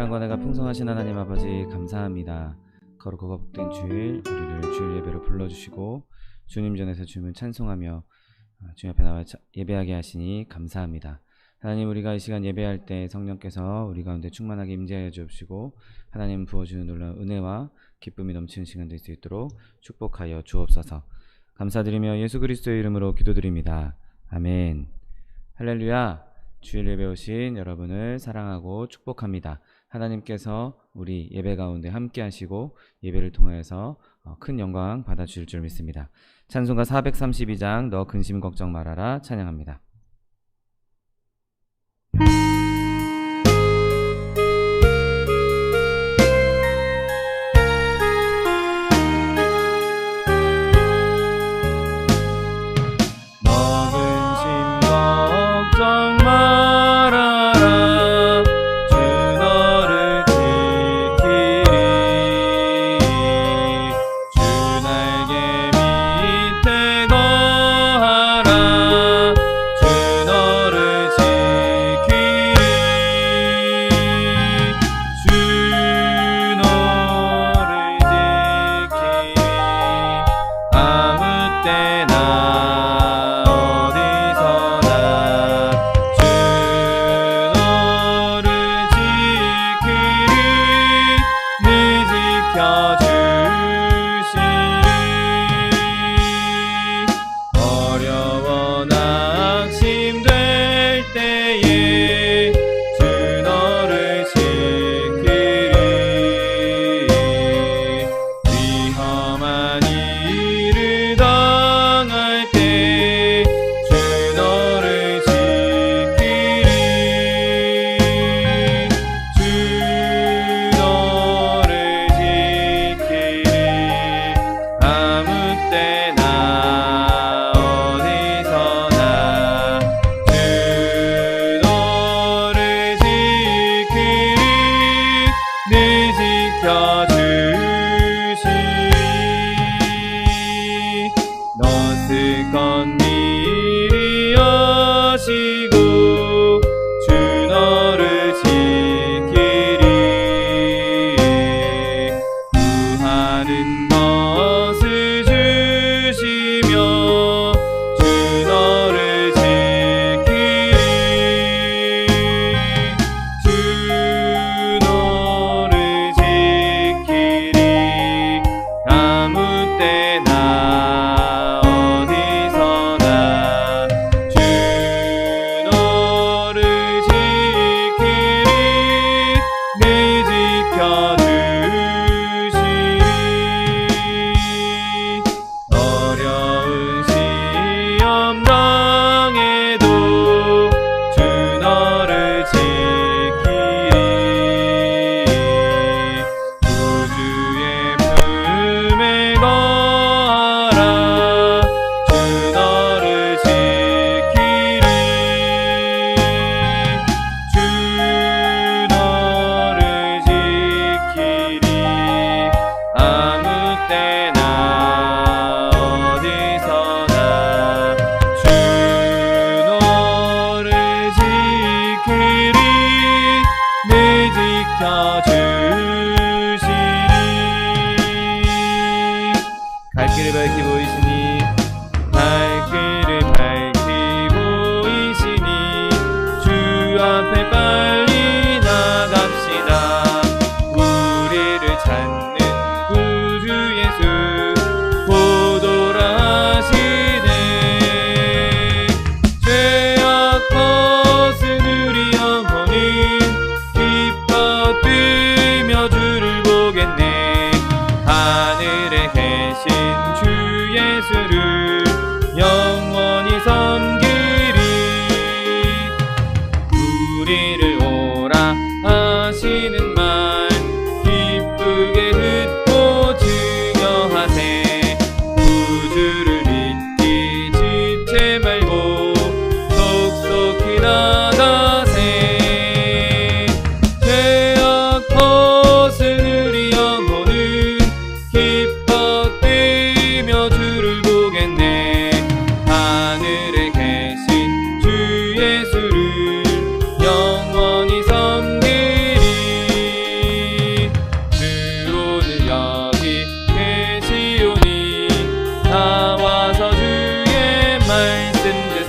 사랑과 내가 풍성하신 하나님 아버지 감사합니다. 거룩하고 복된 주일, 우리를 주일 예배로 불러주시고 주님 전에서 주님을 찬송하며 주님 앞에 나와 예배하게 하시니 감사합니다. 하나님, 우리가 이 시간 예배할 때 성령께서 우리 가운데 충만하게 임재하여 주옵시고 하나님 부어주는 놀라운 은혜와 기쁨이 넘치는 시간 될 수 있도록 축복하여 주옵소서. 감사드리며 예수 그리스도의 이름으로 기도드립니다. 아멘. 할렐루야. 주일 예배 오신 여러분을 사랑하고 축복합니다. 하나님께서 우리 예배 가운데 함께 하시고 예배를 통해서 큰 영광 받아주실 줄 믿습니다. 찬송가 432장 너 근심 걱정 말아라 찬양합니다. 예수를 영원히 섬기리.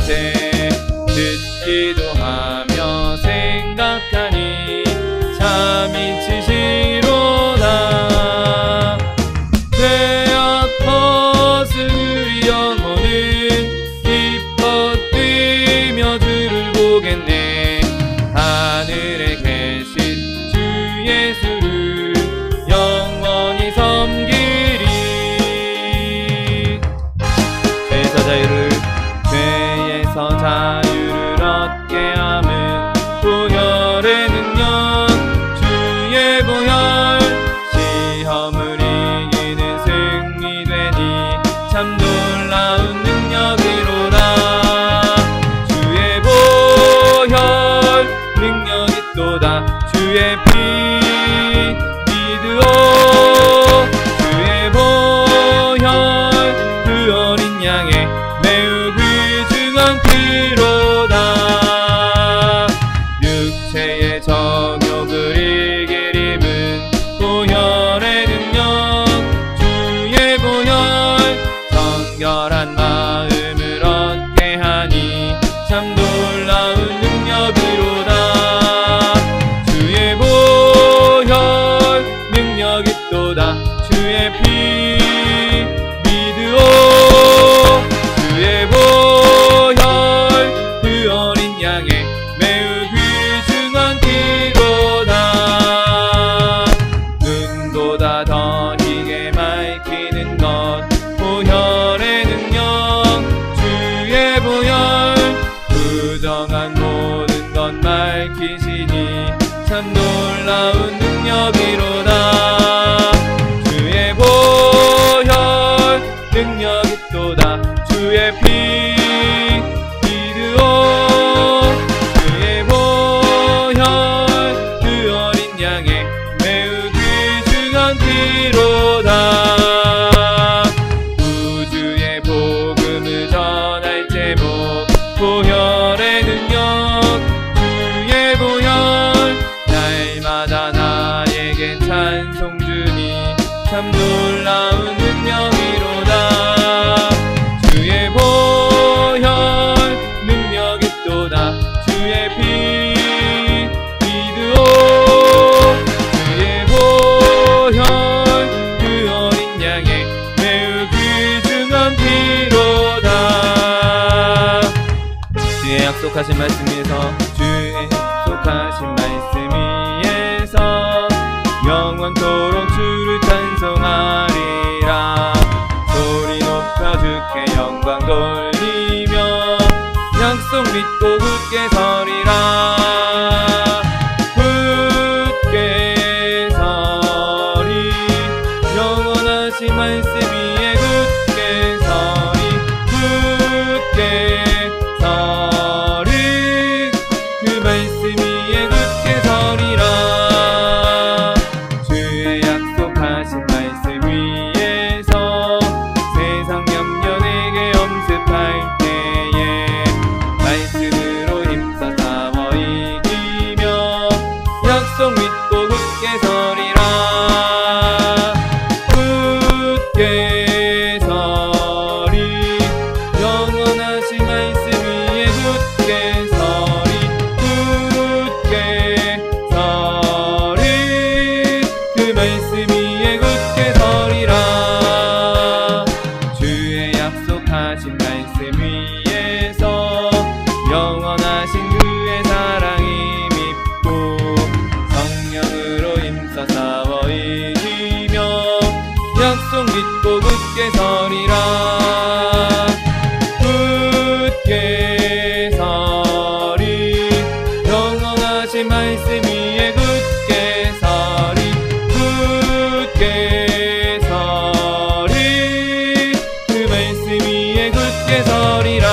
때 듣기도 하며 생각하니 참 미치시로다. 죄악 벗은 우리 영혼은 기뻐 뛰며 주를 보겠네. 하늘에 계신 주 예수를 영원히 섬기리. 죄에서 자유를 얻게 함은 보혈의 능력, 주의 보혈. 시험을 이기는 승리되니 참 놀라운 능력이로다. 주의 보혈 능력이 또다. 주의 피 믿으오. 주의 보혈 그 어린 양의 매우 귀중한 피로다. 육체의 정욕을 이길 힘은 보혈의 능력, 주의 보혈. 정결한 마음을 얻게 하니 참 놀라운 능력이로다. 주의 보혈 능력이 또다. 주의 피 믿으오. 주의 보혈 그 어린 양의 매우 귀중한 피로다. 눈보다 더 희게 밝히는 것 보혈의 능력, 주의 보혈. 부정한 모든 것 밝히시니 참 놀라운 능력이로다. 주의 보혈 능력이 또다. 주의 피 믿으오. 주의 보혈 그 어린 양의 매우 귀중한 피로다. 우주의 복음을 전할 제목 보혈의 능력, 주의 보혈. 날마다 나에겐 찬송 주니 참 놀라운 능력이로다. 주의 보혈 능력이 또다. 주의 피 믿으오. 주의 보혈 그 어린 양의 매우 귀중한 피로다. 주의 약속하신 말씀 위에서, 주의 약속하신 말씀 위에서 영원토록 주를 찬송하리라. 소리 높여 주께 영광 돌리며 약속 믿고 굳게 서리라. 굳게 서리. 영원하신 말씀 위에 굳게 서리. 굳게 서리. 그 말씀 위에 굳게 서리라. 주의 약속하신 말씀 위에서 세상 염려 내게 엄습할 때에 말씀으로 힘써 싸워 이기며 약속 믿고 굳게 서리라. 굳게 서리. 영원하신 말씀 위에 굳게 서리. 굳게 서리. 그 말씀 위에 굳게 서리라. 주의 약속하신 말씀 위에서 영원하신 그의 사랑이 믿고 성령으로 힘써 싸워 이기며 약속 믿고 굳게 서리라. 굳게 서리. 영원하신 말씀 위에 굳게 서리. 굳게 서리. 그 말씀 위에 굳게 서리라.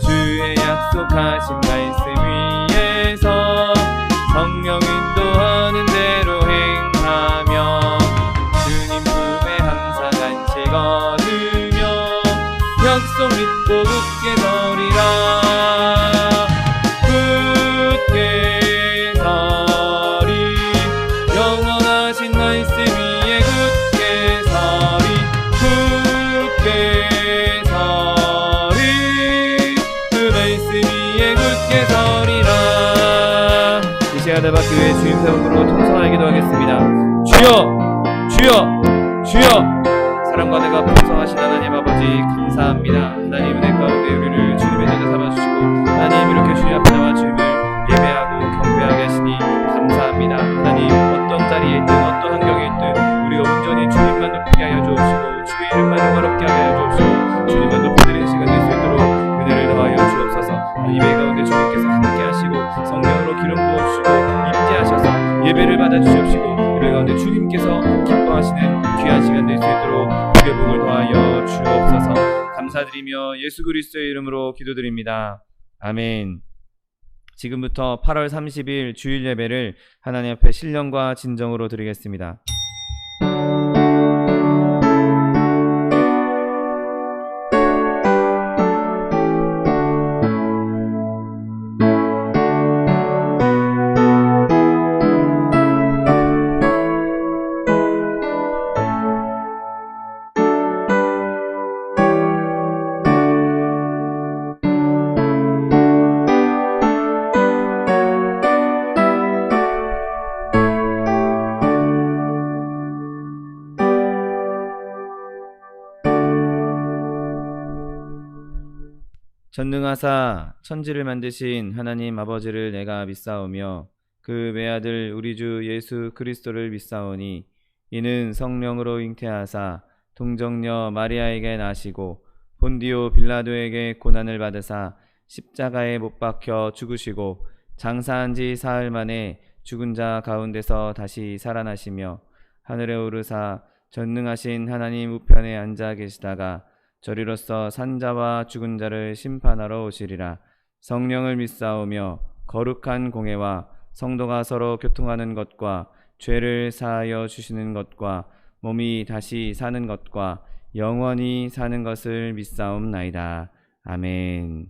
주의 약속하신 말씀 위에서 성령 인도하는 대로 행하며 주님 품에 항상 안식 얻으며 약속 믿고 굳게 서리라. 굳게 서리. 영원하신 말씀 위에 굳게 서리. 굳게 서리. 제아다바 교회 주임 세움으로 통성하게 기도하겠습니다. 주여, 주여, 주여. 사랑과 내가 풍성하신 하나님 아버지 감사합니다. 하나님 은혜 가운데 우리를 주님의 자녀 삼아주시고 하나님 이렇게 주님 앞에 나와 주님을 예배하고 경배하게 하시니 감사합니다. 하나님 어떤 자리에 있든 어떤 환경에 있든 우리가 온전히 주님만 높이게 하여 주옵시고 주의 이름만 영화롭게 하여 주옵시고 주님만 높이드리는 시간 될 수 있도록 은혜를 더하여 주옵소서. 예배 가운데 주님께서 함께 하시고 성령으로 기름 부어주시고 임재하셔서 예배를 받아주시옵시고 예배 가운데 주님께서 기뻐하시는 귀한 시간 될 수 있도록 주의 복을 더하여 주옵소서. 감사드리며 예수 그리스도의 이름으로 기도드립니다. 아멘. 지금부터 8월 30일 주일 예배를 하나님 앞에 신령과 진정으로 드리겠습니다. 전능하사 천지를 만드신 하나님 아버지를 내가 믿사오며 그 외아들 우리 주 예수 그리스도를 믿사오니 이는 성령으로 잉태하사 동정녀 마리아에게 나시고 본디오 빌라도에게 고난을 받으사 십자가에 못 박혀 죽으시고 장사한 지 사흘 만에 죽은 자 가운데서 다시 살아나시며 하늘에 오르사 전능하신 하나님 우편에 앉아 계시다가 저리로서 산자와 죽은 자를 심판하러 오시리라. 성령을 믿사오며 거룩한 공회와 성도가 서로 교통하는 것과 죄를 사하여 주시는 것과 몸이 다시 사는 것과 영원히 사는 것을 믿사옵나이다. 아멘.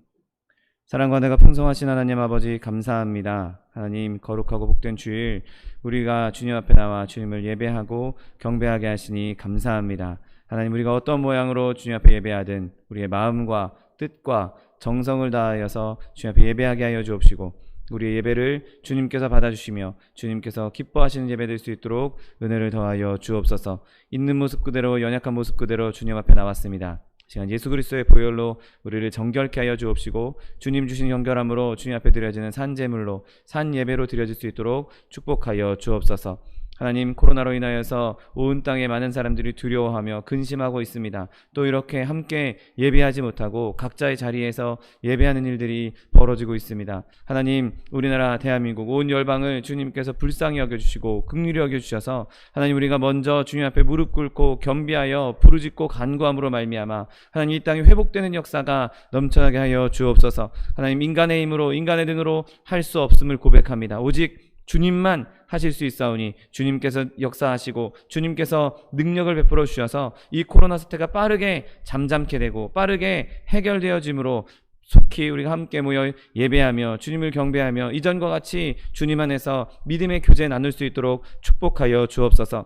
사랑과 내가 풍성하신 하나님 아버지 감사합니다. 하나님 거룩하고 복된 주일 우리가 주님 앞에 나와 주님을 예배하고 경배하게 하시니 감사합니다. 하나님 우리가 어떤 모양으로 주님 앞에 예배하든 우리의 마음과 뜻과 정성을 다하여서 주님 앞에 예배하게 하여 주옵시고 우리의 예배를 주님께서 받아주시며 주님께서 기뻐하시는 예배 될 수 있도록 은혜를 더하여 주옵소서. 있는 모습 그대로 연약한 모습 그대로 주님 앞에 나왔습니다. 시간 예수 그리스도의 보혈로 우리를 정결케 하여 주옵시고 주님 주신 정결함으로 주님 앞에 드려지는 산제물로 산 예배로 드려질 수 있도록 축복하여 주옵소서. 하나님 코로나로 인하여서 온 땅에 많은 사람들이 두려워하며 근심하고 있습니다. 또 이렇게 함께 예배하지 못하고 각자의 자리에서 예배하는 일들이 벌어지고 있습니다. 하나님 우리나라 대한민국 온 열방을 주님께서 불쌍히 여겨주시고 긍휼히 여겨주셔서 하나님 우리가 먼저 주님 앞에 무릎 꿇고 겸비하여 부르짖고 간구함으로 말미암아 하나님 이 땅이 회복되는 역사가 넘쳐나게 하여 주옵소서. 하나님 인간의 힘으로 인간의 능으로 할 수 없음을 고백합니다. 오직 주님만 하실 수 있사오니 주님께서 역사하시고 주님께서 능력을 베풀어 주셔서 이 코로나 사태가 빠르게 잠잠케 되고 빠르게 해결되어짐으로 속히 우리가 함께 모여 예배하며 주님을 경배하며 이전과 같이 주님 안에서 믿음의 교제 나눌 수 있도록 축복하여 주옵소서.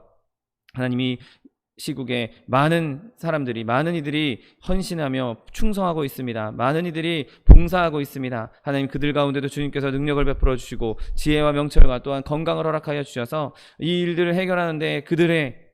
하나님이 시국에 많은 사람들이 많은 이들이 헌신하며 충성하고 있습니다. 많은 이들이 봉사하고 있습니다. 하나님 그들 가운데도 주님께서 능력을 베풀어 주시고 지혜와 명철과 또한 건강을 허락하여 주셔서 이 일들을 해결하는 데 그들의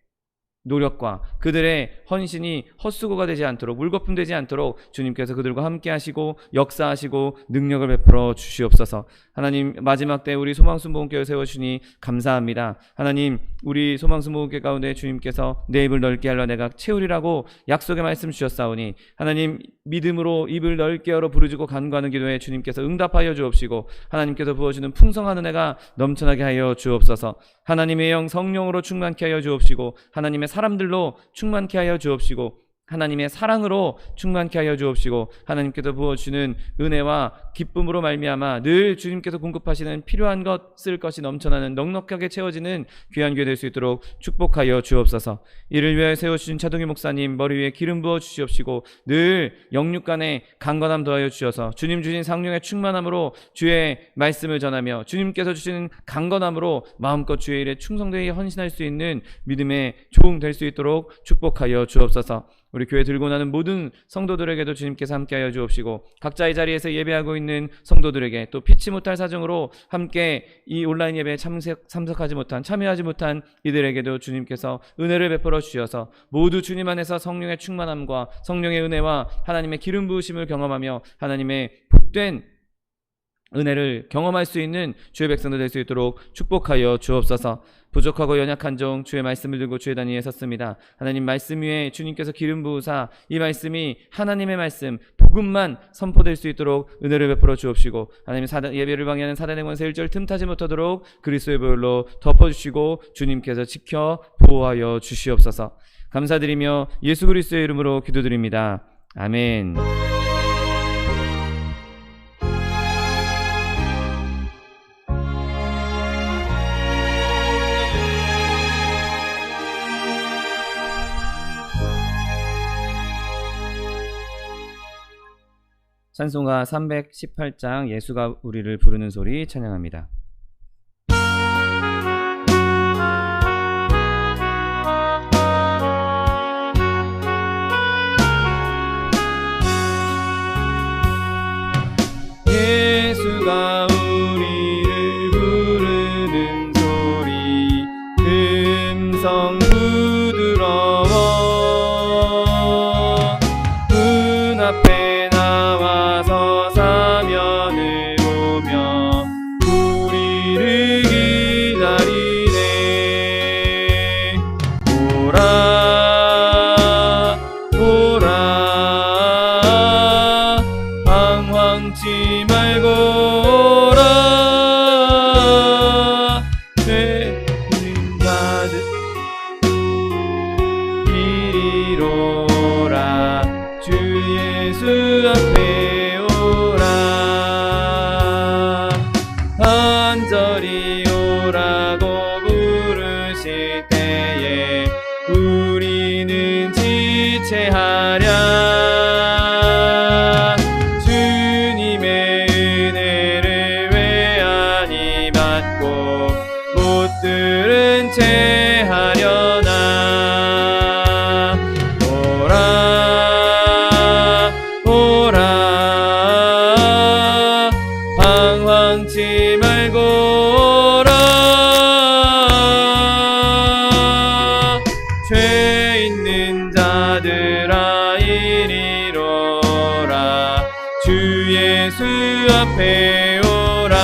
노력과 그들의 헌신이 헛수고가 되지 않도록 물거품 되지 않도록 주님께서 그들과 함께 하시고 역사하시고 능력을 베풀어 주시옵소서. 하나님 마지막 때 우리 소망순복음교회 세워주시니 감사합니다. 하나님 우리 소망순복음교회 가운데 주님께서 내 입을 넓게 하려 내가 채우리라고 약속의 말씀 주셨사오니 하나님 믿음으로 입을 넓게 열어 부르짖고 간구하는 기도에 주님께서 응답하여 주옵시고 하나님께서 부어주는 풍성한 은혜가 넘쳐나게 하여 주옵소서. 하나님의 영 성령으로 충만케 하여 주옵시고 하나님의 사람들로 충만케 하여 주옵시고 하나님의 사랑으로 충만케 하여 주옵시고 하나님께서 부어주시는 은혜와 기쁨으로 말미암아 늘 주님께서 공급하시는 필요한 것 쓸 것이 넘쳐나는 넉넉하게 채워지는 귀한 교회 될 수 있도록 축복하여 주옵소서. 이를 위하여 세워주신 차동희 목사님 머리 위에 기름 부어 주시옵시고 늘 영육간에 강건함 더하여 주셔서 주님 주신 성령의 충만함으로 주의 말씀을 전하며 주님께서 주시는 강건함으로 마음껏 주의 일에 충성되게 헌신할 수 있는 믿음의 종 될 수 있도록 축복하여 주옵소서. 우리 교회 들고 나는 모든 성도들에게도 주님께서 함께하여 주옵시고, 각자의 자리에서 예배하고 있는 성도들에게 또 피치 못할 사정으로 함께 이 온라인 예배에 참여하지 못한 이들에게도 주님께서 은혜를 베풀어 주셔서 모두 주님 안에서 성령의 충만함과 성령의 은혜와 하나님의 기름 부으심을 경험하며 하나님의 복된 은혜를 경험할 수 있는 주의 백성들 될 수 있도록 축복하여 주옵소서. 부족하고 연약한 종 주의 말씀을 들고 주의 단위에 섰습니다. 하나님 말씀 위에 주님께서 기름 부으사 이 말씀이 하나님의 말씀 복음만 선포될 수 있도록 은혜를 베풀어 주옵시고, 하나님 예배를 방해하는 사단의 권세 일절 틈타지 못하도록 그리스도의 보혈로 덮어주시고 주님께서 지켜 보호하여 주시옵소서. 감사드리며 예수 그리스도의 이름으로 기도드립니다. 아멘. 찬송가 318장 예수가 우리를 부르는 소리 찬양합니다. 예수가 우리를 부르는 소리 음성 부드러워 문 앞에 나와서 사면을 보며 우리를 기다리네. 오라 오라 방황치 말고 오라. 죄는 받은 이리로라 주 예수 앞에 오라. 간절히 오라고 부르실 때에 우리는 지체하랴. 주님의 은혜를 외안히 받고 못 들은 채 하려나. 방황치 말고 오라. 죄 있는 자들아 이리로라 주 예수 앞에 오라.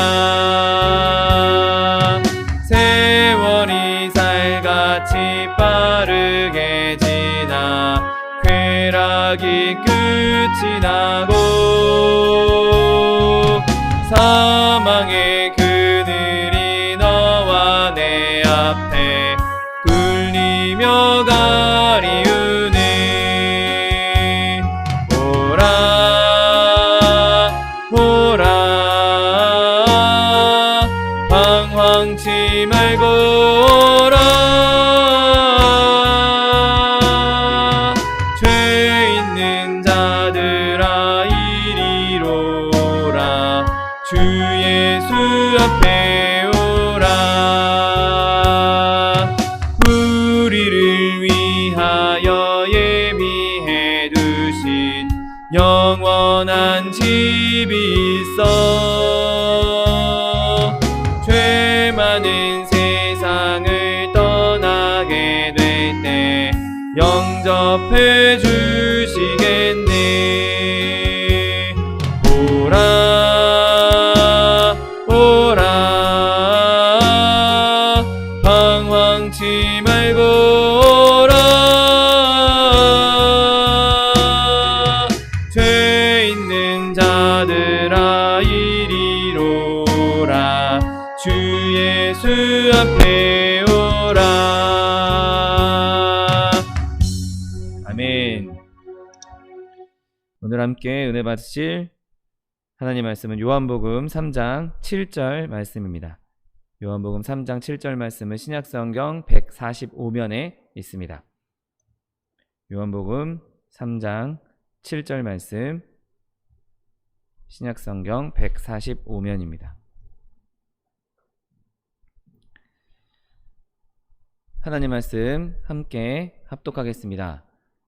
세월이 살같이 빠르게 지나 쾌락이 끝이 나고 사망의 그늘이 너와 내 앞에 굴리며 가리우네. 오라 오라 방황치 말고 오라. 죄 있는 자들아 이리로라 주 예수 앞에 오라. 우리를 위하여 예비해 두신 영원한 집이 있어. 죄 많은 세상을 떠나게 될 때 영접해 주시겠네. 오라 오라 방황치 말고 오라. 죄 있는 자들아 이리로라 주 예수 앞에 오라. 아멘. 오늘 함께 은혜 받으실 하나님 말씀은 요한복음 3장 7절 말씀입니다. 요한복음 3장 7절 말씀은 신약성경 145면에 있습니다. 요한복음 3장 7절 말씀 신약성경 145면입니다. 하나님 말씀 함께 합독하겠습니다.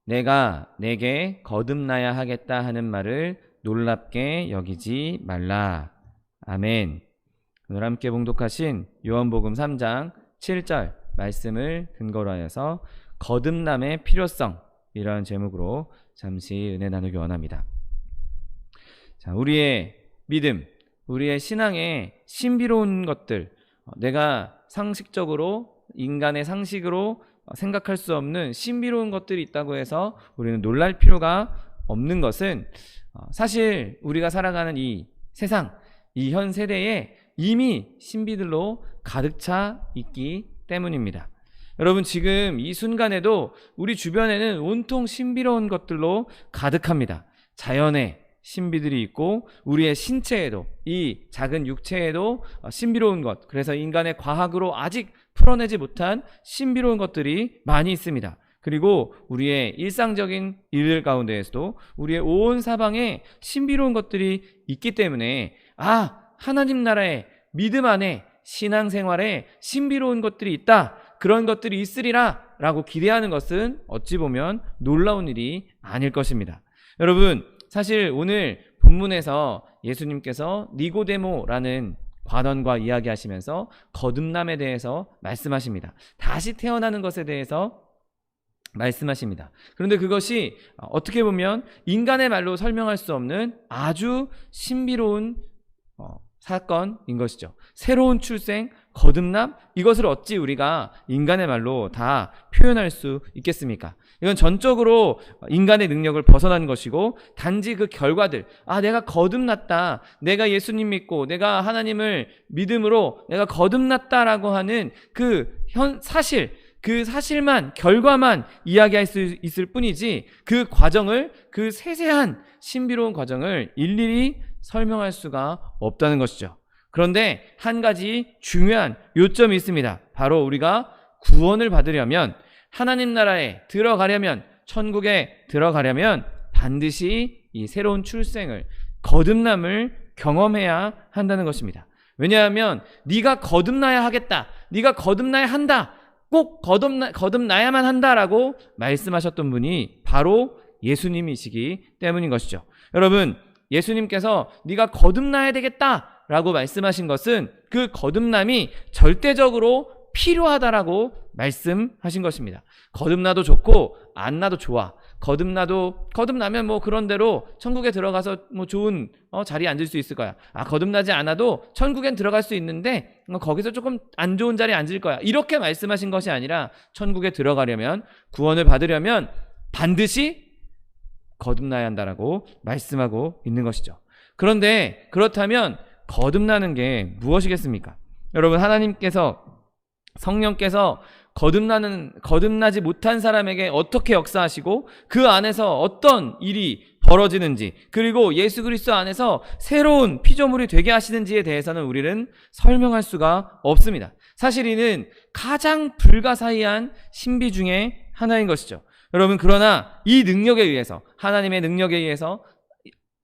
내가 내게 거듭나야 하겠다 하는 말을 놀랍게 여기지 말라. 아멘. 오늘 함께 봉독하신 요한복음 3장 7절 말씀을 근거로 하여서 거듭남의 필요성, 이러한 제목으로 잠시 은혜 나누기 원합니다. 자, 우리의 믿음, 우리의 신앙의 신비로운 것들, 내가 상식적으로, 인간의 상식으로 생각할 수 없는 신비로운 것들이 있다고 해서 우리는 놀랄 필요가 없는 것은, 사실 우리가 살아가는 이 세상, 이 현 세대에 이미 신비들로 가득 차 있기 때문입니다. 여러분, 지금 이 순간에도 우리 주변에는 온통 신비로운 것들로 가득합니다. 자연의 신비들이 있고 우리의 신체에도, 이 작은 육체에도 신비로운 것, 그래서 인간의 과학으로 아직 풀어내지 못한 신비로운 것들이 많이 있습니다. 그리고 우리의 일상적인 일 가운데에서도 우리의 온 사방에 신비로운 것들이 있기 때문에 하나님 나라의 믿음 안에, 신앙생활에 신비로운 것들이 있다, 그런 것들이 있으리라 라고 기대하는 것은 어찌 보면 놀라운 일이 아닐 것입니다. 여러분, 사실 오늘 본문에서 예수님께서 니고데모라는 관원과 이야기하시면서 거듭남에 대해서 말씀하십니다. 다시 태어나는 것에 대해서 말씀하십니다. 그런데 그것이 어떻게 보면 인간의 말로 설명할 수 없는 아주 신비로운 사건인 것이죠. 새로운 출생, 거듭남, 이것을 어찌 우리가 인간의 말로 다 표현할 수 있겠습니까? 이건 전적으로 인간의 능력을 벗어난 것이고, 단지 그 결과들, 내가 거듭났다, 내가 예수님 믿고 내가 하나님을 믿음으로 내가 거듭났다라고 하는 그 사실, 그 사실만, 결과만 이야기할 수 있을 뿐이지, 그 과정을, 그 세세한 신비로운 과정을 일일이 설명할 수가 없다는 것이죠. 그런데 한 가지 중요한 요점이 있습니다. 바로 우리가 구원을 받으려면, 하나님 나라에 들어가려면, 천국에 들어가려면 반드시 이 새로운 출생을, 거듭남을 경험해야 한다는 것입니다. 왜냐하면 네가 거듭나야 하겠다, 네가 거듭나야 한다, 꼭 거듭나야만 한다라고 말씀하셨던 분이 바로 예수님이시기 때문인 것이죠. 여러분, 예수님께서 네가 거듭나야 되겠다라고 말씀하신 것은 그 거듭남이 절대적으로 필요하다라고 말씀하신 것입니다. 거듭나도 좋고 안 나도 좋아. 거듭나면 뭐 그런 대로 천국에 들어가서 뭐 좋은 자리에 앉을 수 있을 거야. 거듭나지 않아도 천국엔 들어갈 수 있는데 거기서 조금 안 좋은 자리에 앉을 거야. 이렇게 말씀하신 것이 아니라, 천국에 들어가려면, 구원을 받으려면 반드시 거듭나야 한다라고 말씀하고 있는 것이죠. 그런데 그렇다면 거듭나는 게 무엇이겠습니까? 여러분, 하나님께서, 성령께서 거듭나지 못한 사람에게 어떻게 역사하시고 그 안에서 어떤 일이 벌어지는지, 그리고 예수 그리스도 안에서 새로운 피조물이 되게 하시는지에 대해서는 우리는 설명할 수가 없습니다. 사실 이는 가장 불가사의한 신비 중에 하나인 것이죠. 여러분, 그러나 이 능력에 의해서, 하나님의 능력에 의해서,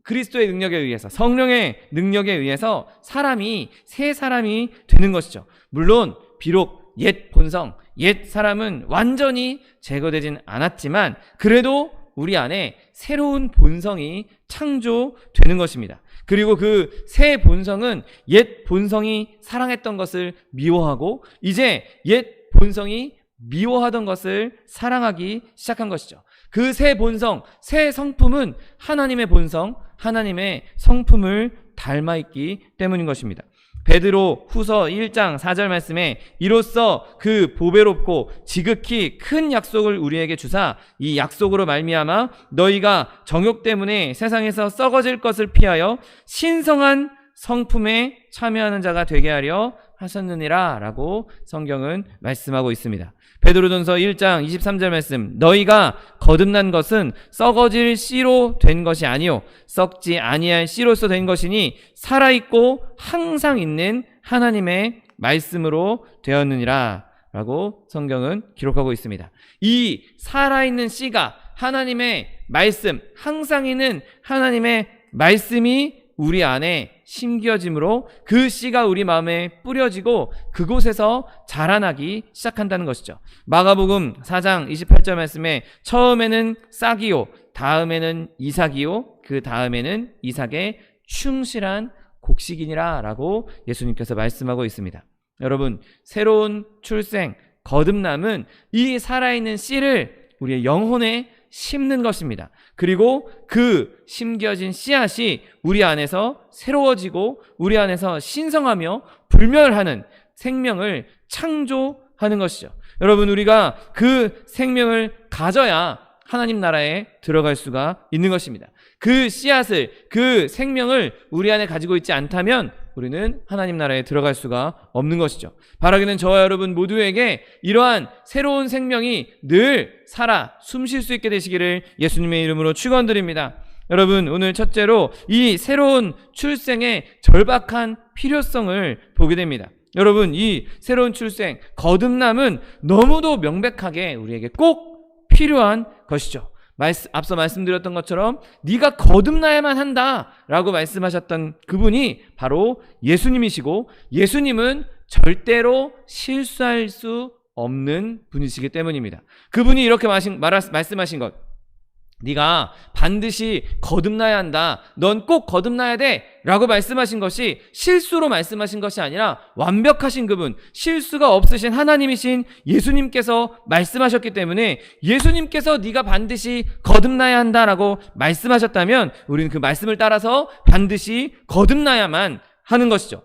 그리스도의 능력에 의해서, 성령의 능력에 의해서 새 사람이 되는 것이죠. 물론 비록 옛 본성, 옛 사람은 완전히 제거되진 않았지만 그래도 우리 안에 새로운 본성이 창조되는 것입니다. 그리고 그 새 본성은 옛 본성이 사랑했던 것을 미워하고, 이제 옛 본성이 미워하던 것을 사랑하기 시작한 것이죠. 그 새 본성, 새 성품은 하나님의 본성, 하나님의 성품을 닮아있기 때문인 것입니다. 베드로 후서 1장 4절 말씀에, 이로써 그 보배롭고 지극히 큰 약속을 우리에게 주사 이 약속으로 말미암아 너희가 정욕 때문에 세상에서 썩어질 것을 피하여 신성한 성품에 참여하는 자가 되게 하려 하셨느니라 라고 성경은 말씀하고 있습니다. 베드로전서 1장 23절 말씀, 너희가 거듭난 것은 썩어질 씨로 된 것이 아니요 썩지 아니할 씨로서 된 것이니 살아있고 항상 있는 하나님의 말씀으로 되었느니라 라고 성경은 기록하고 있습니다. 이 살아있는 씨가 하나님의 말씀, 항상 있는 하나님의 말씀이 우리 안에 심겨짐으로 그 씨가 우리 마음에 뿌려지고 그곳에서 자라나기 시작한다는 것이죠. 마가복음 4장 28절 말씀에 처음에는 싹이요, 다음에는 이삭이요, 그 다음에는 이삭의 충실한 곡식이니라 라고 예수님께서 말씀하고 있습니다. 여러분, 새로운 출생, 거듭남은 이 살아있는 씨를 우리의 영혼에 심는 것입니다. 그리고 그 심겨진 씨앗이 우리 안에서 새로워지고 우리 안에서 신성하며 불멸하는 생명을 창조하는 것이죠. 여러분, 우리가 그 생명을 가져야 하나님 나라에 들어갈 수가 있는 것입니다. 그 씨앗을, 그 생명을 우리 안에 가지고 있지 않다면 우리는 하나님 나라에 들어갈 수가 없는 것이죠. 바라기는 저와 여러분 모두에게 이러한 새로운 생명이 늘 살아 숨쉴 수 있게 되시기를 예수님의 이름으로 축원드립니다. 여러분, 오늘 첫째로 이 새로운 출생의 절박한 필요성을 보게 됩니다. 여러분, 이 새로운 출생, 거듭남은 너무도 명백하게 우리에게 꼭 필요한 것이죠. 앞서 말씀드렸던 것처럼 네가 거듭나야만 한다라고 말씀하셨던 그분이 바로 예수님이시고, 예수님은 절대로 실수할 수 없는 분이시기 때문입니다. 그분이 이렇게 말씀하신 것, 네가 반드시 거듭나야 한다, 넌 꼭 거듭나야 돼 라고 말씀하신 것이 실수로 말씀하신 것이 아니라 완벽하신 그분, 실수가 없으신 하나님이신 예수님께서 말씀하셨기 때문에, 예수님께서 네가 반드시 거듭나야 한다라고 말씀하셨다면 우리는 그 말씀을 따라서 반드시 거듭나야만 하는 것이죠.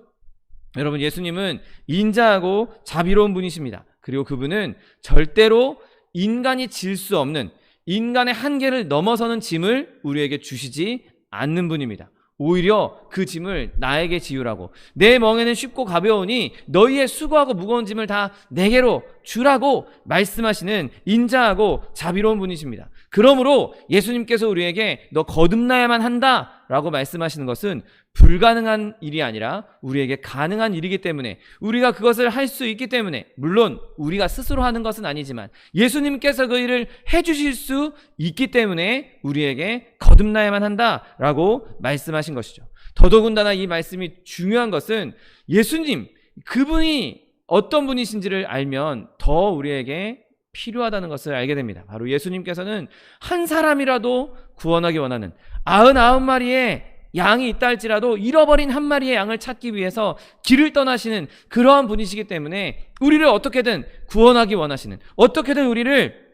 여러분, 예수님은 인자하고 자비로운 분이십니다. 그리고 그분은 절대로 인간이 질 수 없는, 인간의 한계를 넘어서는 짐을 우리에게 주시지 않는 분입니다. 오히려 그 짐을 나에게 지우라고, 내 멍에는 쉽고 가벼우니 너희의 수고하고 무거운 짐을 다 내게로 주라고 말씀하시는 인자하고 자비로운 분이십니다. 그러므로 예수님께서 우리에게 너 거듭나야만 한다 라고 말씀하시는 것은 불가능한 일이 아니라 우리에게 가능한 일이기 때문에, 우리가 그것을 할 수 있기 때문에, 물론 우리가 스스로 하는 것은 아니지만 예수님께서 그 일을 해주실 수 있기 때문에 우리에게 거듭나야만 한다라고 말씀하신 것이죠. 더더군다나 이 말씀이 중요한 것은 예수님, 그분이 어떤 분이신지를 알면 더 우리에게 필요하다는 것을 알게 됩니다. 바로 예수님께서는 한 사람이라도 구원하기 원하는, 99마리의 양이 있다 할지라도 잃어버린 한 마리의 양을 찾기 위해서 길을 떠나시는 그러한 분이시기 때문에 우리를 어떻게든 구원하기 원하시는, 어떻게든 우리를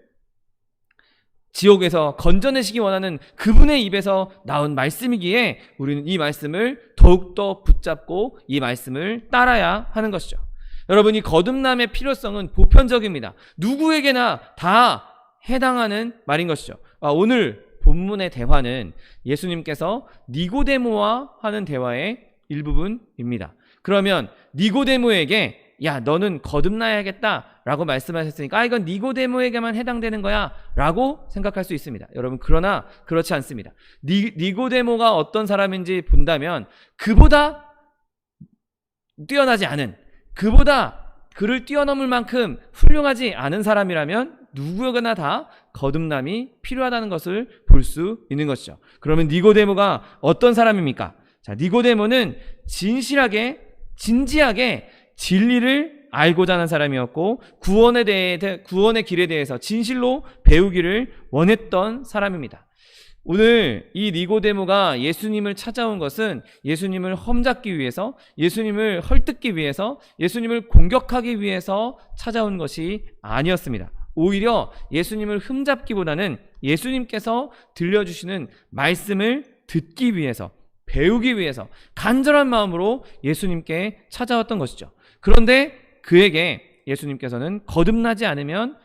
지옥에서 건져내시기 원하는 그분의 입에서 나온 말씀이기에 우리는 이 말씀을 더욱더 붙잡고 이 말씀을 따라야 하는 것이죠. 여러분, 이 거듭남의 필요성은 보편적입니다. 누구에게나 다 해당하는 말인 것이죠. 오늘 본문의 대화는 예수님께서 니고데모와 하는 대화의 일부분입니다. 그러면 니고데모에게 야, 너는 거듭나야겠다 라고 말씀하셨으니까 이건 니고데모에게만 해당되는 거야 라고 생각할 수 있습니다. 여러분, 그러나 그렇지 않습니다. 니고데모가 어떤 사람인지 본다면 그보다 뛰어나지 않은, 그보다 그를 뛰어넘을 만큼 훌륭하지 않은 사람이라면 누구에게나 다 거듭남이 필요하다는 것을 볼 수 있는 것이죠. 그러면 니고데모가 어떤 사람입니까? 자, 니고데모는 진실하게, 진지하게 진리를 알고자 하는 사람이었고, 구원의 길에 대해서 진실로 배우기를 원했던 사람입니다. 오늘 이 니고데모가 예수님을 찾아온 것은 예수님을 험잡기 위해서, 예수님을 헐뜯기 위해서, 예수님을 공격하기 위해서 찾아온 것이 아니었습니다. 오히려 예수님을 흠잡기보다는 예수님께서 들려주시는 말씀을 듣기 위해서, 배우기 위해서 간절한 마음으로 예수님께 찾아왔던 것이죠. 그런데 그에게 예수님께서는 거듭나지 않으면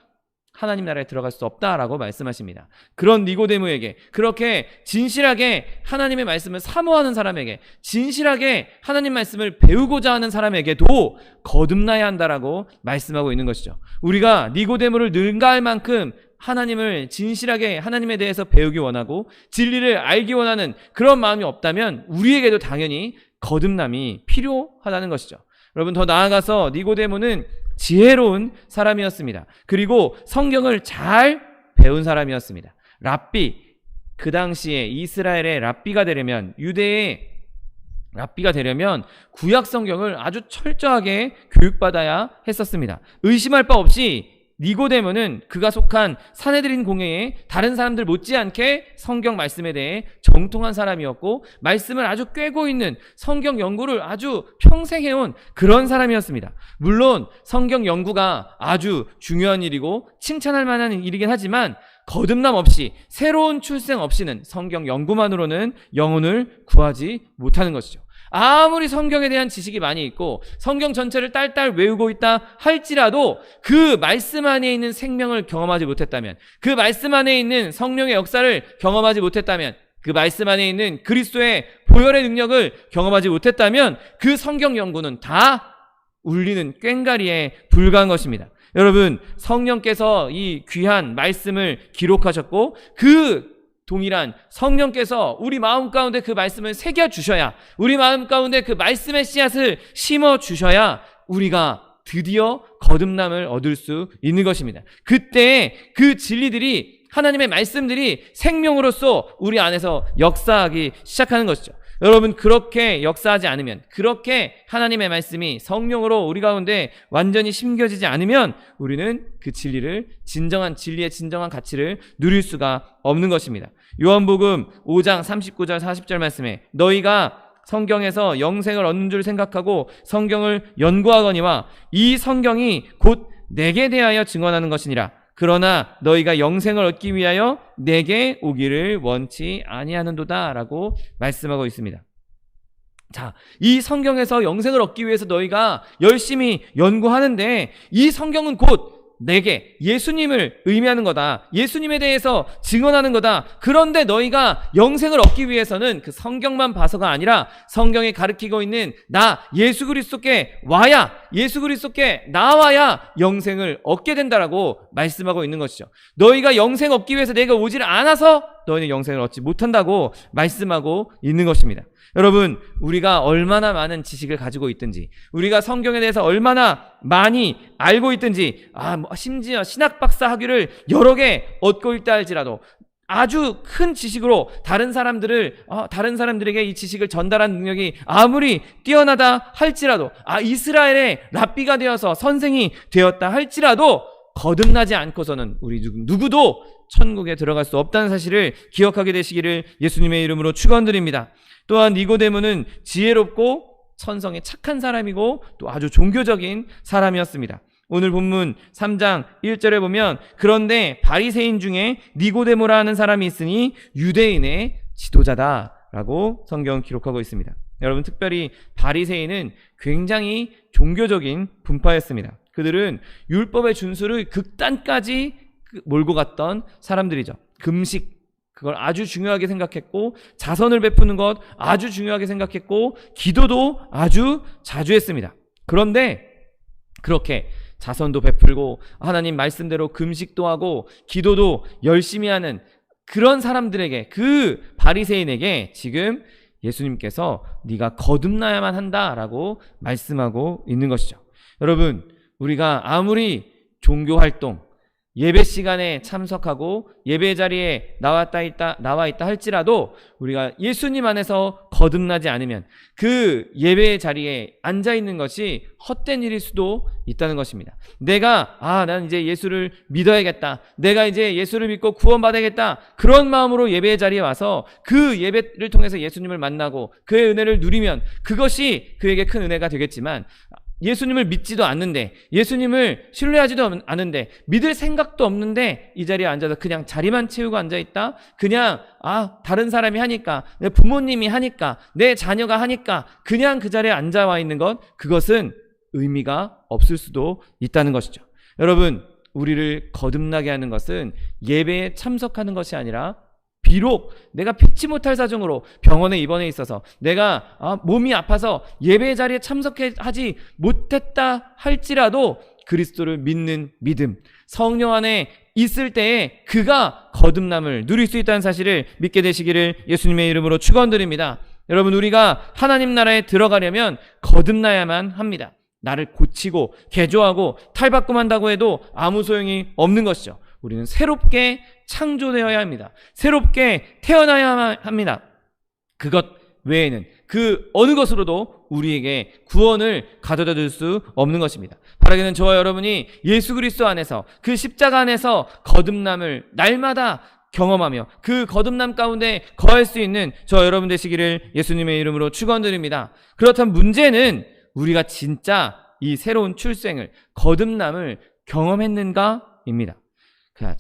하나님 나라에 들어갈 수 없다라고 말씀하십니다. 그런 니고데모에게, 그렇게 진실하게 하나님의 말씀을 사모하는 사람에게, 진실하게 하나님 말씀을 배우고자 하는 사람에게도 거듭나야 한다라고 말씀하고 있는 것이죠. 우리가 니고데모를 능가할 만큼 하나님을 진실하게, 하나님에 대해서 배우기 원하고 진리를 알기 원하는 그런 마음이 없다면 우리에게도 당연히 거듭남이 필요하다는 것이죠. 여러분, 더 나아가서 니고데모는 지혜로운 사람이었습니다. 그리고 성경을 잘 배운 사람이었습니다. 랍비, 그 당시에 이스라엘의 랍비가 되려면, 유대의 랍비가 되려면 구약 성경을 아주 철저하게 교육받아야 했었습니다. 의심할 바 없이 니고데모는 그가 속한 사내들인 공회에 다른 사람들 못지않게 성경 말씀에 대해 정통한 사람이었고 말씀을 아주 꿰고 있는 성경 연구를 아주 평생 해온 그런 사람이었습니다. 물론 성경 연구가 아주 중요한 일이고 칭찬할 만한 일이긴 하지만 거듭남 없이 새로운 출생 없이는 성경 연구만으로는 영혼을 구하지 못하는 것이죠. 아무리 성경에 대한 지식이 많이 있고 성경 전체를 딸딸 외우고 있다 할지라도 그 말씀 안에 있는 생명을 경험하지 못했다면, 그 말씀 안에 있는 성령의 역사를 경험하지 못했다면, 그 말씀 안에 있는 그리스도의 보혈의 능력을 경험하지 못했다면 그 성경 연구는 다 울리는 꽹가리에 불과한 것입니다. 여러분, 성령께서 이 귀한 말씀을 기록하셨고 그 동일한 성령께서 우리 마음 가운데 그 말씀을 새겨주셔야, 우리 마음 가운데 그 말씀의 씨앗을 심어주셔야 우리가 드디어 거듭남을 얻을 수 있는 것입니다. 그때 그 진리들이, 하나님의 말씀들이 생명으로서 우리 안에서 역사하기 시작하는 것이죠. 여러분, 그렇게 역사하지 않으면, 그렇게 하나님의 말씀이 성령으로 우리 가운데 완전히 심겨지지 않으면 우리는 그 진리를, 진정한 진리의 진정한 가치를 누릴 수가 없는 것입니다. 요한복음 5장 39절 40절 말씀에 너희가 성경에서 영생을 얻는 줄 생각하고 성경을 연구하거니와 이 성경이 곧 내게 대하여 증언하는 것이니라. 그러나 너희가 영생을 얻기 위하여 내게 오기를 원치 아니하는도다 라고 말씀하고 있습니다. 자, 이 성경에서 영생을 얻기 위해서 너희가 열심히 연구하는데 이 성경은 곧 내게, 예수님을 의미하는 거다. 예수님에 대해서 증언하는 거다. 그런데 너희가 영생을 얻기 위해서는 그 성경만 봐서가 아니라 성경이 가르치고 있는 나 예수 그리스도께 와야, 예수 그리스도께 나와야 영생을 얻게 된다라고 말씀하고 있는 것이죠. 너희가 영생 얻기 위해서 내가 오질 않아서 너희는 영생을 얻지 못한다고 말씀하고 있는 것입니다. 여러분, 우리가 얼마나 많은 지식을 가지고 있든지, 우리가 성경에 대해서 얼마나 많이 알고 있든지, 심지어 신학박사 학위를 여러 개 얻고 있다 할지라도, 아주 큰 지식으로 다른 사람들에게 이 지식을 전달하는 능력이 아무리 뛰어나다 할지라도, 이스라엘의 랍비가 되어서 선생이 되었다 할지라도 거듭나지 않고서는 우리 누구도 천국에 들어갈 수 없다는 사실을 기억하게 되시기를 예수님의 이름으로 축원드립니다. 또한 니고데모는 지혜롭고 천성에 착한 사람이고 또 아주 종교적인 사람이었습니다. 오늘 본문 3장 1절에 보면 그런데 바리새인 중에 니고데모라 하는 사람이 있으니 유대인의 지도자다라고 성경은 기록하고 있습니다. 여러분, 특별히 바리새인은 굉장히 종교적인 분파였습니다. 그들은 율법의 준수를 극단까지 몰고 갔던 사람들이죠. 금식, 그걸 아주 중요하게 생각했고, 자선을 베푸는 것 아주 중요하게 생각했고, 기도도 아주 자주 했습니다. 그런데 그렇게 자선도 베풀고 하나님 말씀대로 금식도 하고 기도도 열심히 하는 그런 사람들에게, 그 바리새인에게 지금 예수님께서 네가 거듭나야만 한다라고 말씀하고 있는 것이죠. 여러분, 우리가 아무리 종교활동, 예배 시간에 참석하고 예배 자리에 나와 있다 할지라도 우리가 예수님 안에서 거듭나지 않으면 그 예배 자리에 앉아 있는 것이 헛된 일일 수도 있다는 것입니다. 내가 난 이제 예수를 믿어야겠다, 내가 이제 예수를 믿고 구원받아야겠다, 그런 마음으로 예배 자리에 와서 그 예배를 통해서 예수님을 만나고 그의 은혜를 누리면 그것이 그에게 큰 은혜가 되겠지만, 예수님을 믿지도 않는데, 예수님을 신뢰하지도 않는데, 믿을 생각도 없는데 이 자리에 앉아서 그냥 자리만 채우고 앉아있다? 그냥 다른 사람이 하니까, 내 부모님이 하니까, 내 자녀가 하니까 그냥 그 자리에 앉아와 있는 것, 그것은 의미가 없을 수도 있다는 것이죠. 여러분, 우리를 거듭나게 하는 것은 예배에 참석하는 것이 아니라, 비록 내가 피치 못할 사정으로 병원에 입원해 있어서 내가 몸이 아파서 예배 자리에 참석하지 못했다 할지라도 그리스도를 믿는 믿음, 성령 안에 있을 때에 그가 거듭남을 누릴 수 있다는 사실을 믿게 되시기를 예수님의 이름으로 축원드립니다. 여러분, 우리가 하나님 나라에 들어가려면 거듭나야만 합니다. 나를 고치고 개조하고 탈바꿈한다고 해도 아무 소용이 없는 것이죠. 우리는 새롭게 창조되어야 합니다. 새롭게 태어나야 합니다. 그것 외에는, 그 어느 것으로도 우리에게 구원을 가져다 줄 수 없는 것입니다. 바라기는 저와 여러분이 예수 그리스도 안에서 그 십자가 안에서 거듭남을 날마다 경험하며 그 거듭남 가운데 거할 수 있는 저와 여러분 되시기를 예수님의 이름으로 축원드립니다. 그렇다면 문제는 우리가 진짜 이 새로운 출생을, 거듭남을 경험했는가입니다.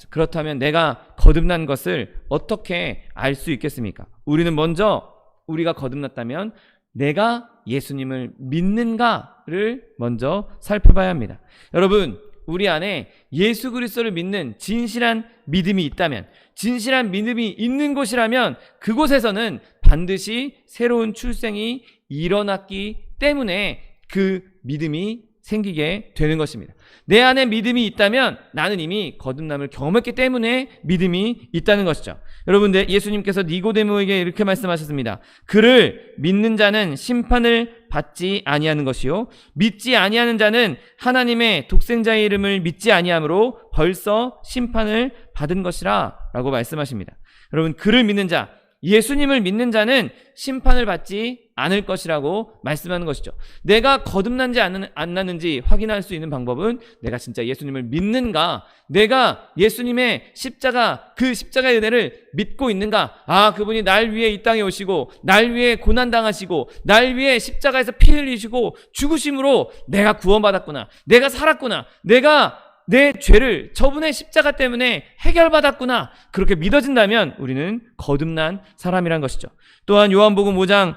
그렇다면 내가 거듭난 것을 어떻게 알 수 있겠습니까? 우리는 먼저 우리가 거듭났다면 내가 예수님을 믿는가를 먼저 살펴봐야 합니다. 여러분, 우리 안에 예수 그리스도를 믿는 진실한 믿음이 있다면, 진실한 믿음이 있는 곳이라면 그곳에서는 반드시 새로운 출생이 일어났기 때문에 그 믿음이 생기게 되는 것입니다. 내 안에 믿음이 있다면 나는 이미 거듭남을 경험했기 때문에 믿음이 있다는 것이죠. 여러분, 예수님께서 니고데모에게 이렇게 말씀하셨습니다. 그를 믿는 자는 심판을 받지 아니하는 것이요 믿지 아니하는 자는 하나님의 독생자의 이름을 믿지 아니하므로 벌써 심판을 받은 것이라 라고 말씀하십니다. 여러분, 그를 믿는 자, 예수님을 믿는 자는 심판을 받지 않을 것이라고 말씀하는 것이죠. 내가 거듭난지 안 났는지 확인할 수 있는 방법은 내가 진짜 예수님을 믿는가, 내가 예수님의 십자가, 그 십자가의 은혜를 믿고 있는가. 아, 그분이 날 위해 이 땅에 오시고 날 위해 고난당하시고 날 위해 십자가에서 피 흘리시고 죽으심으로 내가 구원받았구나, 내가 살았구나, 내가 내 죄를 저분의 십자가 때문에 해결받았구나, 그렇게 믿어진다면 우리는 거듭난 사람이란 것이죠. 또한 요한복음 5장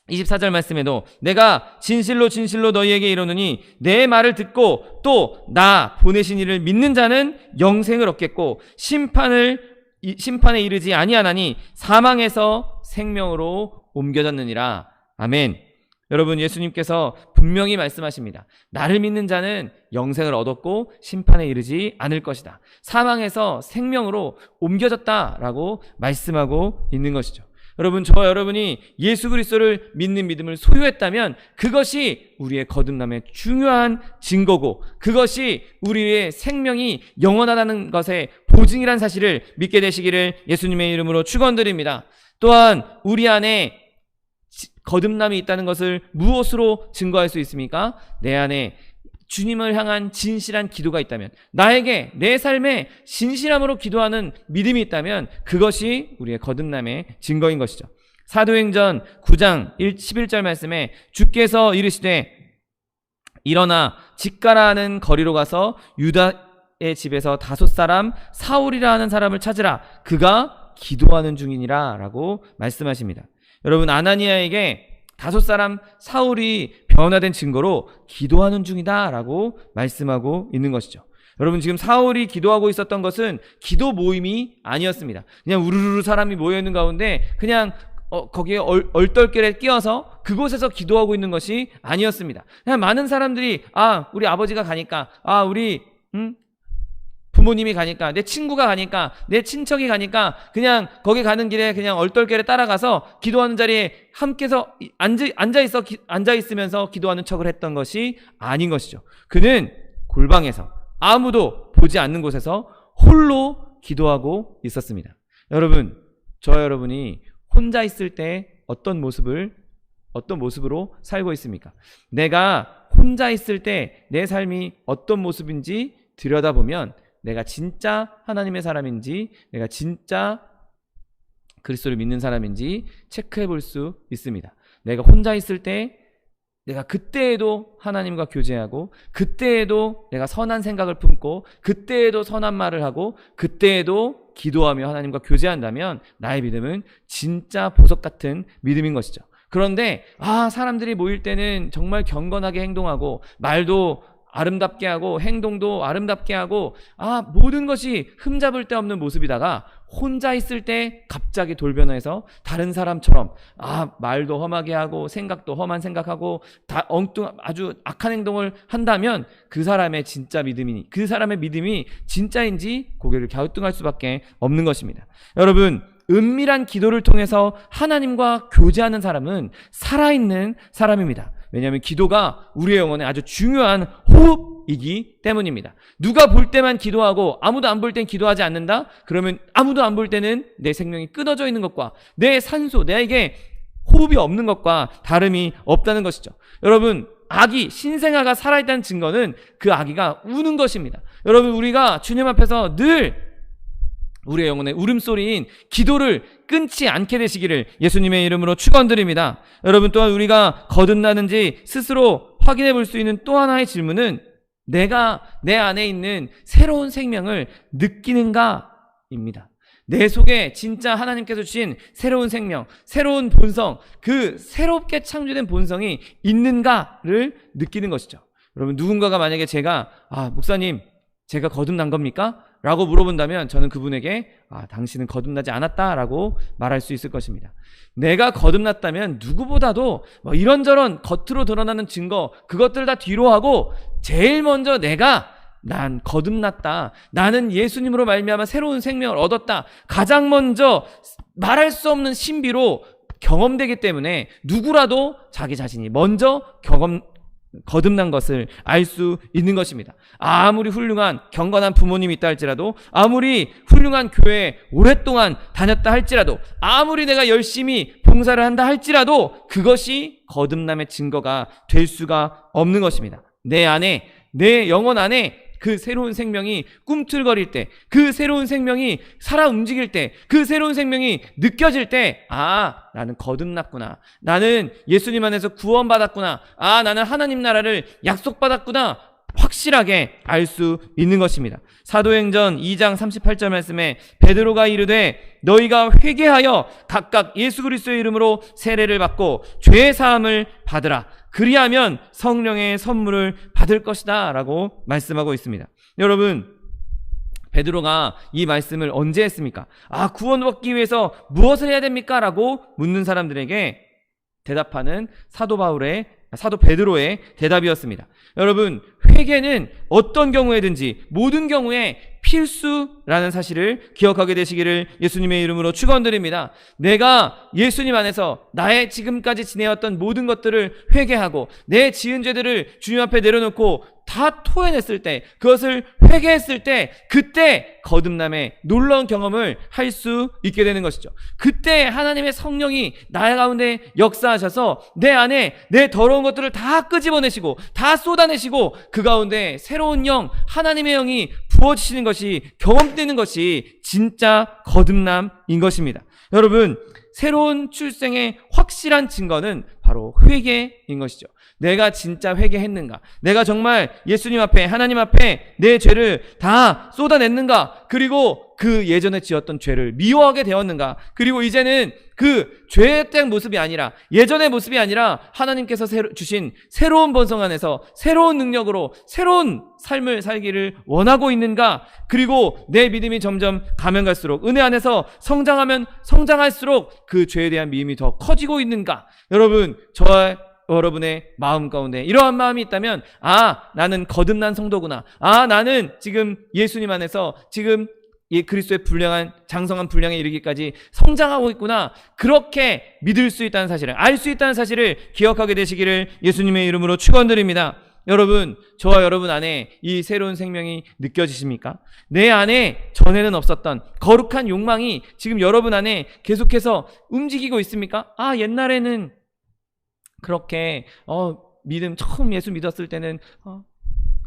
24절 말씀에도 내가 진실로 진실로 너희에게 이르노니 내 말을 듣고 또 나 보내신 이를 믿는 자는 영생을 얻겠고 심판에 이르지 아니하나니 사망에서 생명으로 옮겨졌느니라. 아멘. 여러분, 예수님께서 분명히 말씀하십니다. 나를 믿는 자는 영생을 얻었고 심판에 이르지 않을 것이다. 사망에서 생명으로 옮겨졌다라고 말씀하고 있는 것이죠. 여러분, 저와 여러분이 예수 그리스도를 믿는 믿음을 소유했다면 그것이 우리의 거듭남의 중요한 증거고 그것이 우리의 생명이 영원하다는 것의 보증이란 사실을 믿게 되시기를 예수님의 이름으로 축원드립니다. 또한 우리 안에 거듭남이 있다는 것을 무엇으로 증거할 수 있습니까? 내 안에 주님을 향한 진실한 기도가 있다면, 나에게 내 삶에 진실함으로 기도하는 믿음이 있다면 그것이 우리의 거듭남의 증거인 것이죠. 사도행전 9장 11절 말씀에 주께서 이르시되 일어나 직가라 하는 거리로 가서 유다의 집에서 5사람 사울이라 하는 사람을 찾으라, 그가 기도하는 중이니라 라고 말씀하십니다. 여러분, 아나니아에게 5사람 사울이 변화된 증거로 기도하는 중이다 라고 말씀하고 있는 것이죠. 여러분, 지금 사울이 기도하고 있었던 것은 기도 모임이 아니었습니다. 그냥 우르르 사람이 모여있는 가운데 그냥 거기에 얼떨결에 끼어서 그곳에서 기도하고 있는 것이 아니었습니다. 그냥 많은 사람들이 우리 아버지가 가니까, 우리 부모님이 가니까, 내 친구가 가니까, 내 친척이 가니까 그냥 거기 가는 길에 그냥 얼떨결에 따라가서 기도하는 자리에 함께서 앉아있으면서 기도하는 척을 했던 것이 아닌 것이죠. 그는 골방에서 아무도 보지 않는 곳에서 홀로 기도하고 있었습니다. 여러분, 저와 여러분이 혼자 있을 때 어떤 모습으로 살고 있습니까? 내가 혼자 있을 때 내 삶이 어떤 모습인지 들여다보면 내가 진짜 하나님의 사람인지, 내가 진짜 그리스도를 믿는 사람인지 체크해 볼 수 있습니다. 내가 혼자 있을 때 내가 그때에도 하나님과 교제하고, 그때에도 내가 선한 생각을 품고, 그때에도 선한 말을 하고, 그때에도 기도하며 하나님과 교제한다면 나의 믿음은 진짜 보석 같은 믿음인 것이죠. 그런데 사람들이 모일 때는 정말 경건하게 행동하고, 말도 아름답게 하고, 행동도 아름답게 하고, 모든 것이 흠잡을 데 없는 모습이다가 혼자 있을 때 갑자기 돌변해서 다른 사람처럼 말도 험하게 하고 생각도 험한 생각하고 아주 악한 행동을 한다면 그 사람의 믿음이 진짜인지 고개를 갸우뚱할 수밖에 없는 것입니다. 여러분, 은밀한 기도를 통해서 하나님과 교제하는 사람은 살아있는 사람입니다. 왜냐하면 기도가 우리의 영혼에 아주 중요한 호흡이기 때문입니다. 누가 볼 때만 기도하고 아무도 안 볼 땐 기도하지 않는다? 그러면 아무도 안 볼 때는 내 생명이 끊어져 있는 것과 내 산소, 내게 호흡이 없는 것과 다름이 없다는 것이죠. 여러분, 아기, 신생아가 살아있다는 증거는 그 아기가 우는 것입니다. 여러분, 우리가 주님 앞에서 늘 우리의 영혼의 울음소리인 기도를 끊지 않게 되시기를 예수님의 이름으로 축원드립니다. 여러분, 또한 우리가 거듭나는지 스스로 확인해 볼 수 있는 또 하나의 질문은 내가 내 안에 있는 새로운 생명을 느끼는가입니다. 내 속에 진짜 하나님께서 주신 새로운 생명, 새로운 본성, 그 새롭게 창조된 본성이 있는가를 느끼는 것이죠. 여러분, 누군가가 만약에 제가 목사님, 제가 거듭난 겁니까? 라고 물어본다면 저는 그분에게 당신은 거듭나지 않았다라고 말할 수 있을 것입니다. 내가 거듭났다면 누구보다도 이런저런 겉으로 드러나는 증거, 그것들 다 뒤로 하고 제일 먼저 난 거듭났다, 나는 예수님으로 말미암아 새로운 생명을 얻었다, 가장 먼저 말할 수 없는 신비로 경험되기 때문에 누구라도 자기 자신이 먼저 거듭난 것을 알 수 있는 것입니다. 아무리 훌륭한 경건한 부모님이 있다 할지라도, 아무리 훌륭한 교회에 오랫동안 다녔다 할지라도, 아무리 내가 열심히 봉사를 한다 할지라도 그것이 거듭남의 증거가 될 수가 없는 것입니다. 내 안에, 내 영혼 안에 그 새로운 생명이 꿈틀거릴 때, 그 새로운 생명이 살아 움직일 때, 그 새로운 생명이 느껴질 때, 나는 거듭났구나, 나는 예수님 안에서 구원받았구나, 나는 하나님 나라를 약속받았구나, 확실하게 알 수 있는 것입니다. 사도행전 2장 38절 말씀에 베드로가 이르되 너희가 회개하여 각각 예수 그리스도의 이름으로 세례를 받고 죄 사함을 받으라, 그리하면 성령의 선물을 받을 것이다 라고 말씀하고 있습니다. 여러분, 베드로가 이 말씀을 언제 했습니까? 구원받기 위해서 무엇을 해야 됩니까? 라고 묻는 사람들에게 대답하는 사도 베드로의 대답이었습니다. 여러분, 회개는 어떤 경우에든지 모든 경우에 필수라는 사실을 기억하게 되시기를 예수님의 이름으로 축원드립니다. 내가 예수님 안에서 나의 지금까지 지내왔던 모든 것들을 회개하고 내 지은 죄들을 주님 앞에 내려놓고 다 토해냈을 때, 그것을 회개했을 때, 그때 거듭남의 놀라운 경험을 할 수 있게 되는 것이죠. 그때 하나님의 성령이 나의 가운데 역사하셔서 내 안에 내 더러운 것들을 다 끄집어내시고 다 쏟아내시고 그 가운데 새로운 영, 하나님의 영이 부어지시는 것이, 경험되는 것이 진짜 거듭남인 것입니다. 여러분, 새로운 출생의 확실한 증거는 바로 회개인 것이죠. 내가 진짜 회개했는가? 내가 정말 예수님 앞에, 하나님 앞에 내 죄를 다 쏟아냈는가? 그리고 그 예전에 지었던 죄를 미워하게 되었는가? 그리고 이제는 그 죄된 모습이 아니라, 예전의 모습이 아니라 하나님께서 주신 새로운 본성 안에서 새로운 능력으로 새로운 삶을 살기를 원하고 있는가? 그리고 내 믿음이 점점 가면 갈수록, 은혜 안에서 성장하면 성장할수록 그 죄에 대한 미움이 더 커지고 있는가? 여러분, 여러분의 마음 가운데 이러한 마음이 있다면, 나는 거듭난 성도구나, 나는 지금 예수님 안에서 지금 이 그리스도의 불량한, 장성한 분량에 이르기까지 성장하고 있구나, 그렇게 믿을 수 있다는 사실을, 알 수 있다는 사실을 기억하게 되시기를 예수님의 이름으로 축원드립니다. 여러분, 저와 여러분 안에 이 새로운 생명이 느껴지십니까? 내 안에 전에는 없었던 거룩한 욕망이 지금 여러분 안에 계속해서 움직이고 있습니까? 옛날에는 그렇게 믿음 처음 예수 믿었을 때는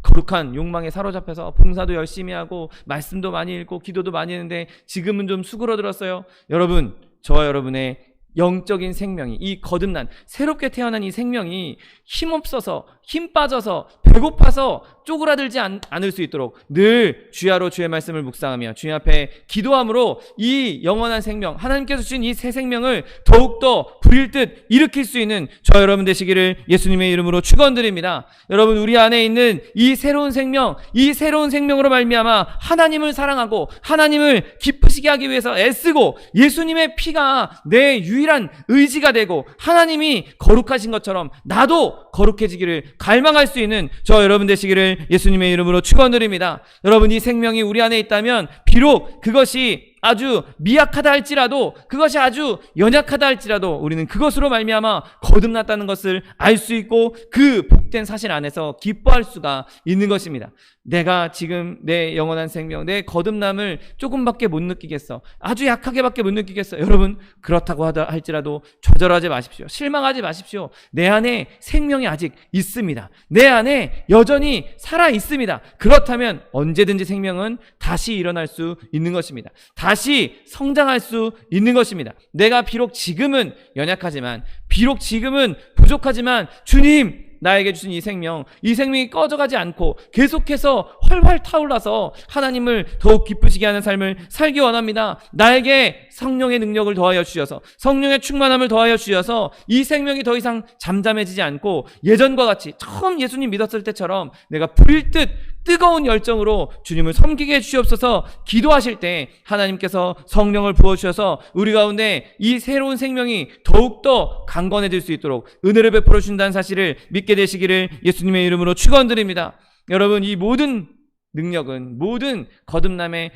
거룩한 욕망에 사로잡혀서 봉사도 열심히 하고 말씀도 많이 읽고 기도도 많이 했는데 지금은 좀 수그러들었어요. 여러분, 저와 여러분의 영적인 생명이, 이 거듭난 새롭게 태어난 이 생명이 힘없어서, 힘 빠져서, 배고파서 쪼그라들지 않을 수 있도록 늘 주야로 주의 말씀을 묵상하며 주님 앞에 기도함으로 이 영원한 생명, 하나님께서 주신 이 새 생명을 더욱더 부릴 듯 일으킬 수 있는 저 여러분 되시기를 예수님의 이름으로 축원드립니다. 여러분, 우리 안에 있는 이 새로운 생명, 이 새로운 생명으로 말미암아 하나님을 사랑하고 하나님을 기쁘시게 하기 위해서 애쓰고 예수님의 피가 내 유일한 의지가 되고 하나님이 거룩하신 것처럼 나도 거룩해지기를 갈망할 수 있는 저 여러분 되시기를 예수님의 이름으로 축원드립니다. 여러분, 이 생명이 우리 안에 있다면 비록 그것이 아주 미약하다 할지라도, 그것이 아주 연약하다 할지라도 우리는 그것으로 말미암아 거듭났다는 것을 알 수 있고 그 복된 사실 안에서 기뻐할 수가 있는 것입니다. 내가 지금 내 영원한 생명, 내 거듭남을 조금밖에 못 느끼겠어, 아주 약하게밖에 못 느끼겠어. 여러분, 그렇다고 할지라도 좌절하지 마십시오. 실망하지 마십시오. 내 안에 생명이 아직 있습니다. 내 안에 여전히 살아 있습니다. 그렇다면 언제든지 생명은 다시 일어날 수 있는 것입니다. 다시 성장할 수 있는 것입니다. 내가 비록 지금은 연약하지만, 비록 지금은 부족하지만, 주님 나에게 주신 이 생명이 꺼져가지 않고 계속해서 활활 타올라서 하나님을 더욱 기쁘시게 하는 삶을 살기 원합니다. 나에게 성령의 능력을 더하여 주셔서, 성령의 충만함을 더하여 주셔서 이 생명이 더 이상 잠잠해지지 않고 예전과 같이 처음 예수님 믿었을 때처럼 내가 불일 듯 뜨거운 열정으로 주님을 섬기게 해주시옵소서. 기도하실 때 하나님께서 성령을 부어주셔서 우리 가운데 이 새로운 생명이 더욱더 강건해질 수 있도록 은혜를 베풀어 주신다는 사실을 믿게 되시기를 예수님의 이름으로 축원드립니다. 여러분, 이 모든 능력은, 모든 거듭남의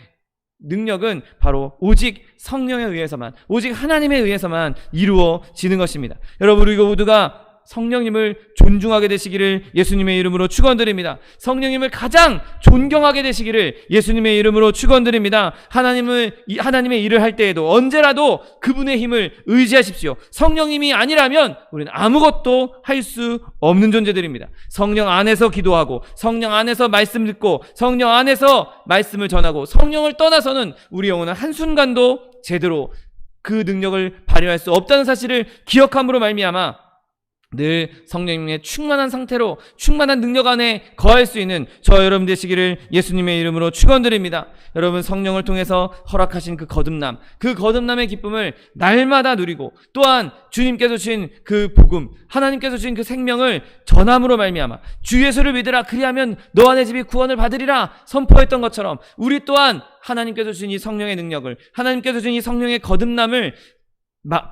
능력은 바로 오직 성령에 의해서만, 오직 하나님에 의해서만 이루어지는 것입니다. 여러분, 우리 모두가 성령님을 존중하게 되시기를 예수님의 이름으로 축원드립니다. 성령님을 가장 존경하게 되시기를 예수님의 이름으로 축원드립니다. 하나님의 일을 할 때에도 언제라도 그분의 힘을 의지하십시오. 성령님이 아니라면 우리는 아무것도 할 수 없는 존재들입니다. 성령 안에서 기도하고, 성령 안에서 말씀 듣고, 성령 안에서 말씀을 전하고, 성령을 떠나서는 우리 영혼은 한순간도 제대로 그 능력을 발휘할 수 없다는 사실을 기억함으로 말미암아 늘 성령님의 충만한 상태로, 충만한 능력 안에 거할 수 있는 저 여러분 되시기를 예수님의 이름으로 축원드립니다. 여러분, 성령을 통해서 허락하신 그 거듭남의 기쁨을 날마다 누리고, 또한 주님께서 주신 그 복음, 하나님께서 주신 그 생명을 전함으로 말미암아 주 예수를 믿으라, 그리하면 너와 내 집이 구원을 받으리라 선포했던 것처럼 우리 또한 하나님께서 주신 이 성령의 능력을, 하나님께서 주신 이 성령의 거듭남을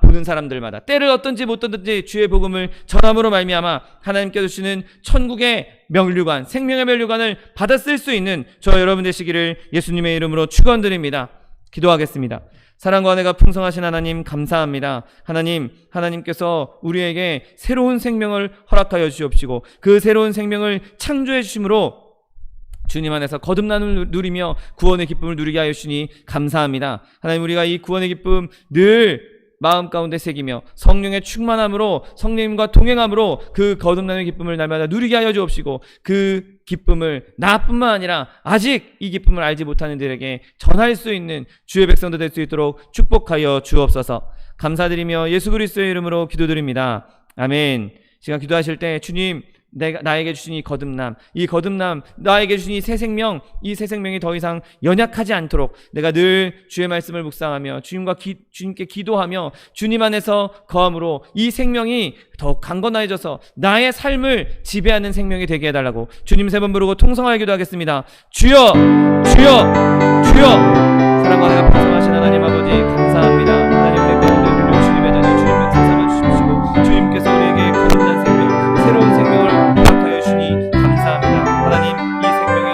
보는 사람들마다 때를 얻든지 못 얻든지 주의 복음을 전함으로 말미암아 하나님께서 주시는 천국의 면류관, 생명의 면류관을 받아 쓸 수 있는 저 여러분 되시기를 예수님의 이름으로 축원드립니다. 기도하겠습니다. 사랑과 은혜가 풍성하신 하나님, 감사합니다. 하나님께서 우리에게 새로운 생명을 허락하여 주시옵시고 그 새로운 생명을 창조해 주심으로 주님 안에서 거듭남을 누리며 구원의 기쁨을 누리게 하여 주시니 감사합니다. 하나님, 우리가 이 구원의 기쁨 늘 마음 가운데 새기며 성령의 충만함으로, 성령님과 동행함으로 그 거듭남의 기쁨을 날마다 누리게 하여 주옵시고 그 기쁨을 나뿐만 아니라 아직 이 기쁨을 알지 못하는 이들에게 전할 수 있는 주의 백성도 될 수 있도록 축복하여 주옵소서. 감사드리며 예수 그리스도의 이름으로 기도드립니다. 아멘. 시간 기도하실 때 주님, 나에게 주신 이 거듭남, 나에게 주신 이 새 생명, 이 새 생명이 더 이상 연약하지 않도록 내가 늘 주의 말씀을 묵상하며 주님께 기도하며 주님 안에서 거함으로 이 생명이 더 강건해져서 나의 삶을 지배하는 생명이 되게 해달라고 주님 3번 부르고 통성하여 기도하겠습니다. 주여, 주여, 주여. 사랑과 내가 풍성하신 하나님 아버지, 감사합니다. 하나님, 내 가운데 우리를 주님의 자녀, 주님 멘트 삼아 주십시고 주님께서 우리에게 거듭난 생명, 새로운 생명을 허락하여 주시니 감사합니다. 하나님, 이 생명이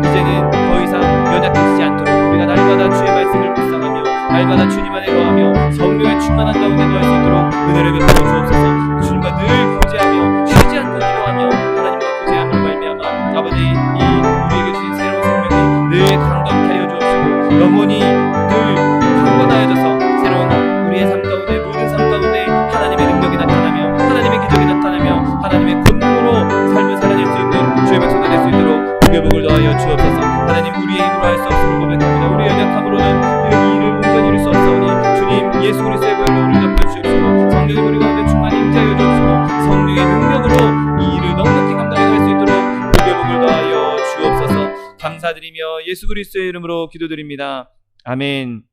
이제는 더 이상 연약해지지 않도록 우리가 날마다 주의 말씀을 묵상하며 날마다 주님 안에 거하며 성령의 충만한 가운데 거할 수 있도록 은혜를 베풀어 주옵소서. 주님과 늘 교제하며 쉬지 않고 기도하며 하나님과 교제함으로 말미암아 아버지, 이 우리에게 주신 새로운 생명이 늘 강건케 하여 주옵시고 영원히 늘 강건하여져서 새로운 우리의 삶 가운데, 모든 삶 가운데 하나님의 능력이 나타나며 하나님의 기적이 나타나며 하나님의 권능으로 삶을 살아낼 수 있는 주의 백성들 될 수 있도록 복의 복을 더하여 주옵소서. 하나님, 우리의 힘으로 할 수 없음을 고백합니다. 우리의 연약함으로는 이 일을 온전히 이룰 수 없사오니 주님, 예수 그리스도의 보혈로 우리를 덮여주시옵시고 성령의 우리 가운데 충만히 임재하여 주옵시고 성령의 능력으로 이 일을 넉넉히 감당할 수 있도록 복의 복을 더하여 주옵소서. 감사드리며 예수 그리스도의 이름으로 기도드립니다. 아멘.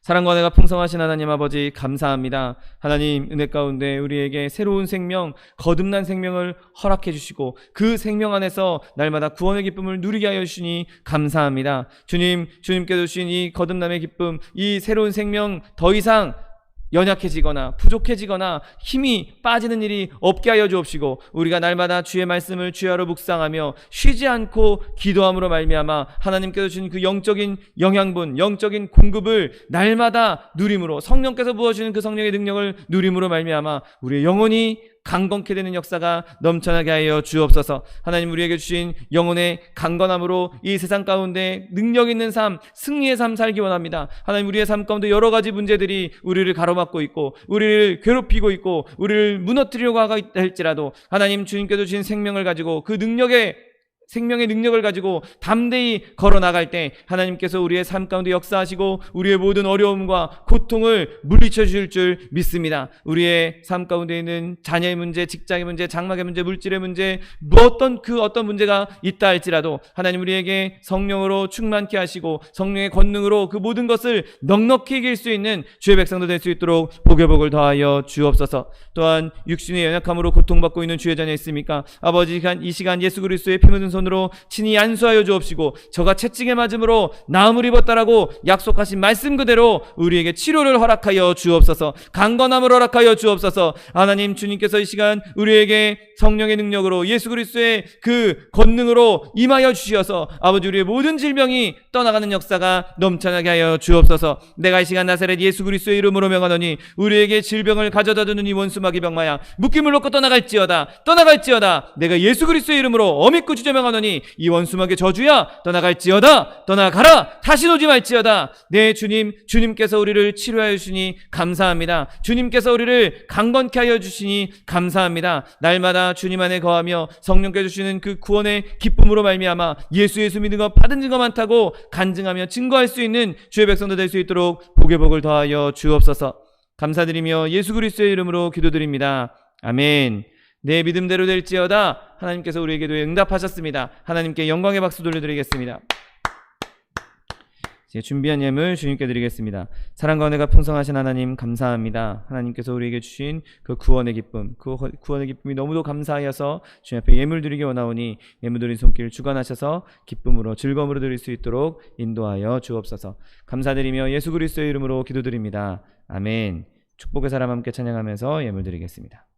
사랑과 은혜가 풍성하신 하나님 아버지, 감사합니다. 하나님, 은혜 가운데 우리에게 새로운 생명, 거듭난 생명을 허락해 주시고 그 생명 안에서 날마다 구원의 기쁨을 누리게 하여 주시니 감사합니다. 주님께서 주신 이 거듭남의 기쁨, 이 새로운 생명 더 이상 연약해지거나 부족해지거나 힘이 빠지는 일이 없게 하여 주옵시고, 우리가 날마다 주의 말씀을 주야로 묵상하며 쉬지 않고 기도함으로 말미암아 하나님께서 주신 그 영적인 영양분, 영적인 공급을 날마다 누림으로, 성령께서 부어주시는 그 성령의 능력을 누림으로 말미암아 우리의 영혼이 강건케 되는 역사가 넘쳐나게 하여 주옵소서. 하나님, 우리에게 주신 영혼의 강건함으로 이 세상 가운데 능력 있는 삶, 승리의 삶 살기 원합니다. 하나님, 우리의 삶 가운데 여러 가지 문제들이 우리를 가로막고 있고 우리를 괴롭히고 있고 우리를 무너뜨리려고 하고 있다 할지라도, 하나님, 주님께서 주신 생명을 가지고 그 생명의 능력을 가지고 담대히 걸어나갈 때 하나님께서 우리의 삶 가운데 역사하시고 우리의 모든 어려움과 고통을 물리쳐 주실 줄 믿습니다. 우리의 삶 가운데 있는 자녀의 문제, 직장의 문제, 장막의 문제, 물질의 문제, 어떤 문제가 있다 할지라도 하나님, 우리에게 성령으로 충만케 하시고 성령의 권능으로 그 모든 것을 넉넉히 이길 수 있는 주의 백성도 될 수 있도록 복의 복을 더하여 주옵소서. 또한 육신의 연약함으로 고통받고 있는 주의 자녀 있습니까? 아버지, 이 시간 예수 그리스도의 피 묻은 손으로 친히 안수하여 주옵시고, 저가 채찍에 맞음으로 나음을 입었다라고 약속하신 말씀 그대로 우리에게 치료를 허락하여 주옵소서. 강건함을 허락하여 주옵소서. 하나님, 주님께서 이 시간 우리에게 성령의 능력으로 예수 그리스도의 그 권능으로 임하여 주시어서 아버지, 우리의 모든 질병이 떠나가는 역사가 넘쳐나게 하여 주옵소서. 내가 이 시간 나사렛 예수 그리스도의 이름으로 명하노니 우리에게 질병을 가져다 주는 이 원수마귀 병마야 묶임을 놓고 떠나갈지어다. 내가 예수 그리스도의 이름으로 어밉고 주저명하노니 이 원수마귀 저주야 떠나갈지어다. 떠나가라. 다시 오지 말지어다. 네, 주님께서 우리를 치료하여 주시니 감사합니다. 주님께서 우리를 강건케 하여 주시니 감사합니다. 날마다 주님 안에 거하며 성령께서 주시는 그 구원의 기쁨으로 말미암아 예수 믿는 것 받은 증거 많다고 간증하며 증거할 수 있는 주의 백성도 될 수 있도록 복의 복을 더하여 주옵소서. 감사드리며 예수 그리스도의 이름으로 기도드립니다. 아멘. 내 믿음대로 될지어다. 하나님께서 우리의 기도에 응답하셨습니다. 하나님께 영광의 박수 돌려드리겠습니다. 준비한 예물 주님께 드리겠습니다. 사랑과 은혜가 풍성하신 하나님, 감사합니다. 하나님께서 우리에게 주신 그 구원의 기쁨, 그 구원의 기쁨이 너무도 감사하여서 주님 앞에 예물 드리기 원하오니 예물 드린 손길 주관하셔서 기쁨으로 즐거움으로 드릴 수 있도록 인도하여 주옵소서. 감사드리며 예수 그리스도의 이름으로 기도드립니다. 아멘. 축복의 사람 함께 찬양하면서 예물 드리겠습니다.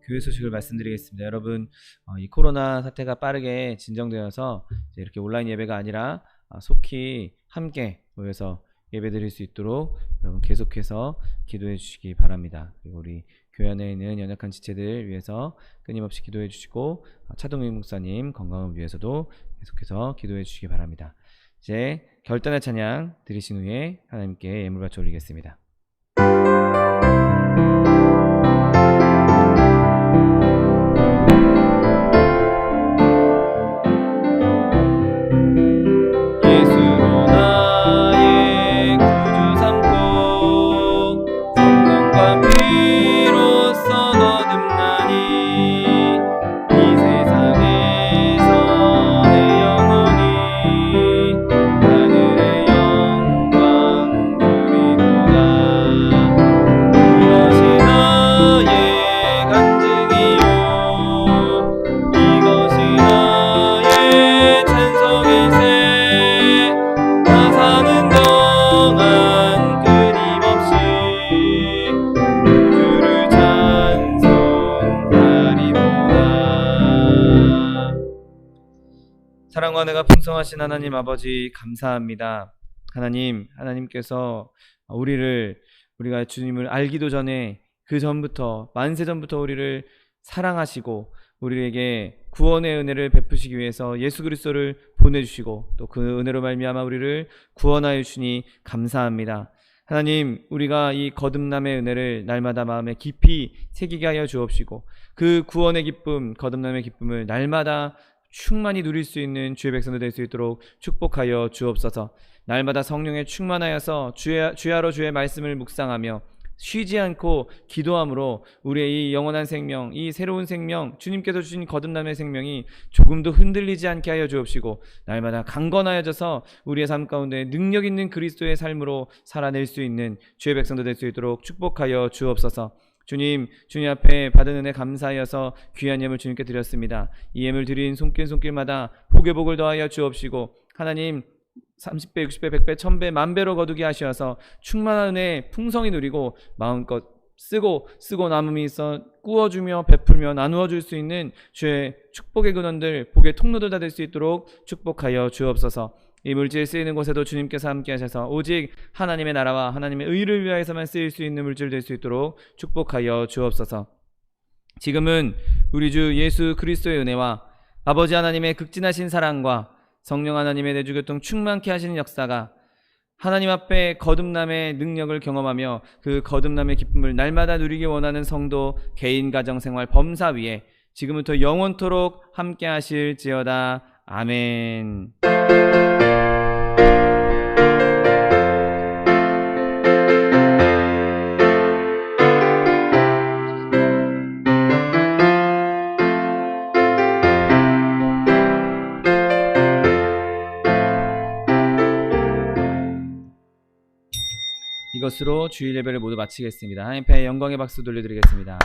교회 소식을 말씀드리겠습니다. 여러분, 이 코로나 사태가 빠르게 진정되어서 이렇게 온라인 예배가 아니라 속히 함께 모여서 예배 드릴 수 있도록 여러분 계속해서 기도해 주시기 바랍니다. 그리고 우리 교회 안에 있는 연약한 지체들 위해서 끊임없이 기도해 주시고, 차동희 목사님 건강을 위해서도 계속해서 기도해 주시기 바랍니다. 이제 결단의 찬양 드리신 후에 하나님께 예물 바쳐 올리겠습니다. 하늘의 영광 누리도다. 사랑과 은혜가 풍성하신 하나님 아버지 감사합니다. 하나님께서 우리가 주님을 알기도 전에 그 전부터 만세 전부터 우리를 사랑하시고 우리에게 구원의 은혜를 베푸시기 위해서 예수 그리스도를 보내주시고 또 그 은혜로 말미암아 우리를 구원하여 주시니 감사합니다. 하나님, 우리가 이 거듭남의 은혜를 날마다 마음에 깊이 새기게 하여 주옵시고 그 구원의 기쁨, 거듭남의 기쁨을 날마다 충만히 누릴 수 있는 주의 백성들 될 수 있도록 축복하여 주옵소서. 날마다 성령에 충만하여서 주야로 주의 말씀을 묵상하며 쉬지 않고 기도함으로 우리의 이 영원한 생명, 이 새로운 생명, 주님께서 주신 거듭남의 생명이 조금도 흔들리지 않게 하여 주옵시고 날마다 강건하여져서 우리의 삶 가운데 능력 있는 그리스도의 삶으로 살아낼 수 있는 주의 백성들 될 수 있도록 축복하여 주옵소서. 주님 앞에 받은 은혜 감사하여서 귀한 예물 주님께 드렸습니다. 이 예물 드린 손길마다 복의 복을 더하여 주옵시고 하나님 30배, 60배, 100배, 1000배, 만배로 거두게 하셔서 충만한 은혜 풍성히 누리고 마음껏 쓰고 남음이 있어 꾸어주며 베풀며 나누어 줄 수 있는 주의 축복의 근원들, 복의 통로들 다 될 수 있도록 축복하여 주옵소서. 이 물질 쓰이는 곳에도 주님께서 함께 하셔서 오직 하나님의 나라와 하나님의 의를 위하여서만 쓰일 수 있는 물질 될 수 있도록 축복하여 주옵소서. 지금은 우리 주 예수 그리스도의 은혜와 아버지 하나님의 극진하신 사랑과 성령 하나님의 내주교통 충만케 하시는 역사가 하나님 앞에 거듭남의 능력을 경험하며 그 거듭남의 기쁨을 날마다 누리기 원하는 성도, 개인, 가정, 생활, 범사 위에 지금부터 영원토록 함께 하실지어다. 아멘. 이것으로 주일 예배를 모두 마치겠습니다. 하나님 앞에 영광의 박수 돌려드리겠습니다.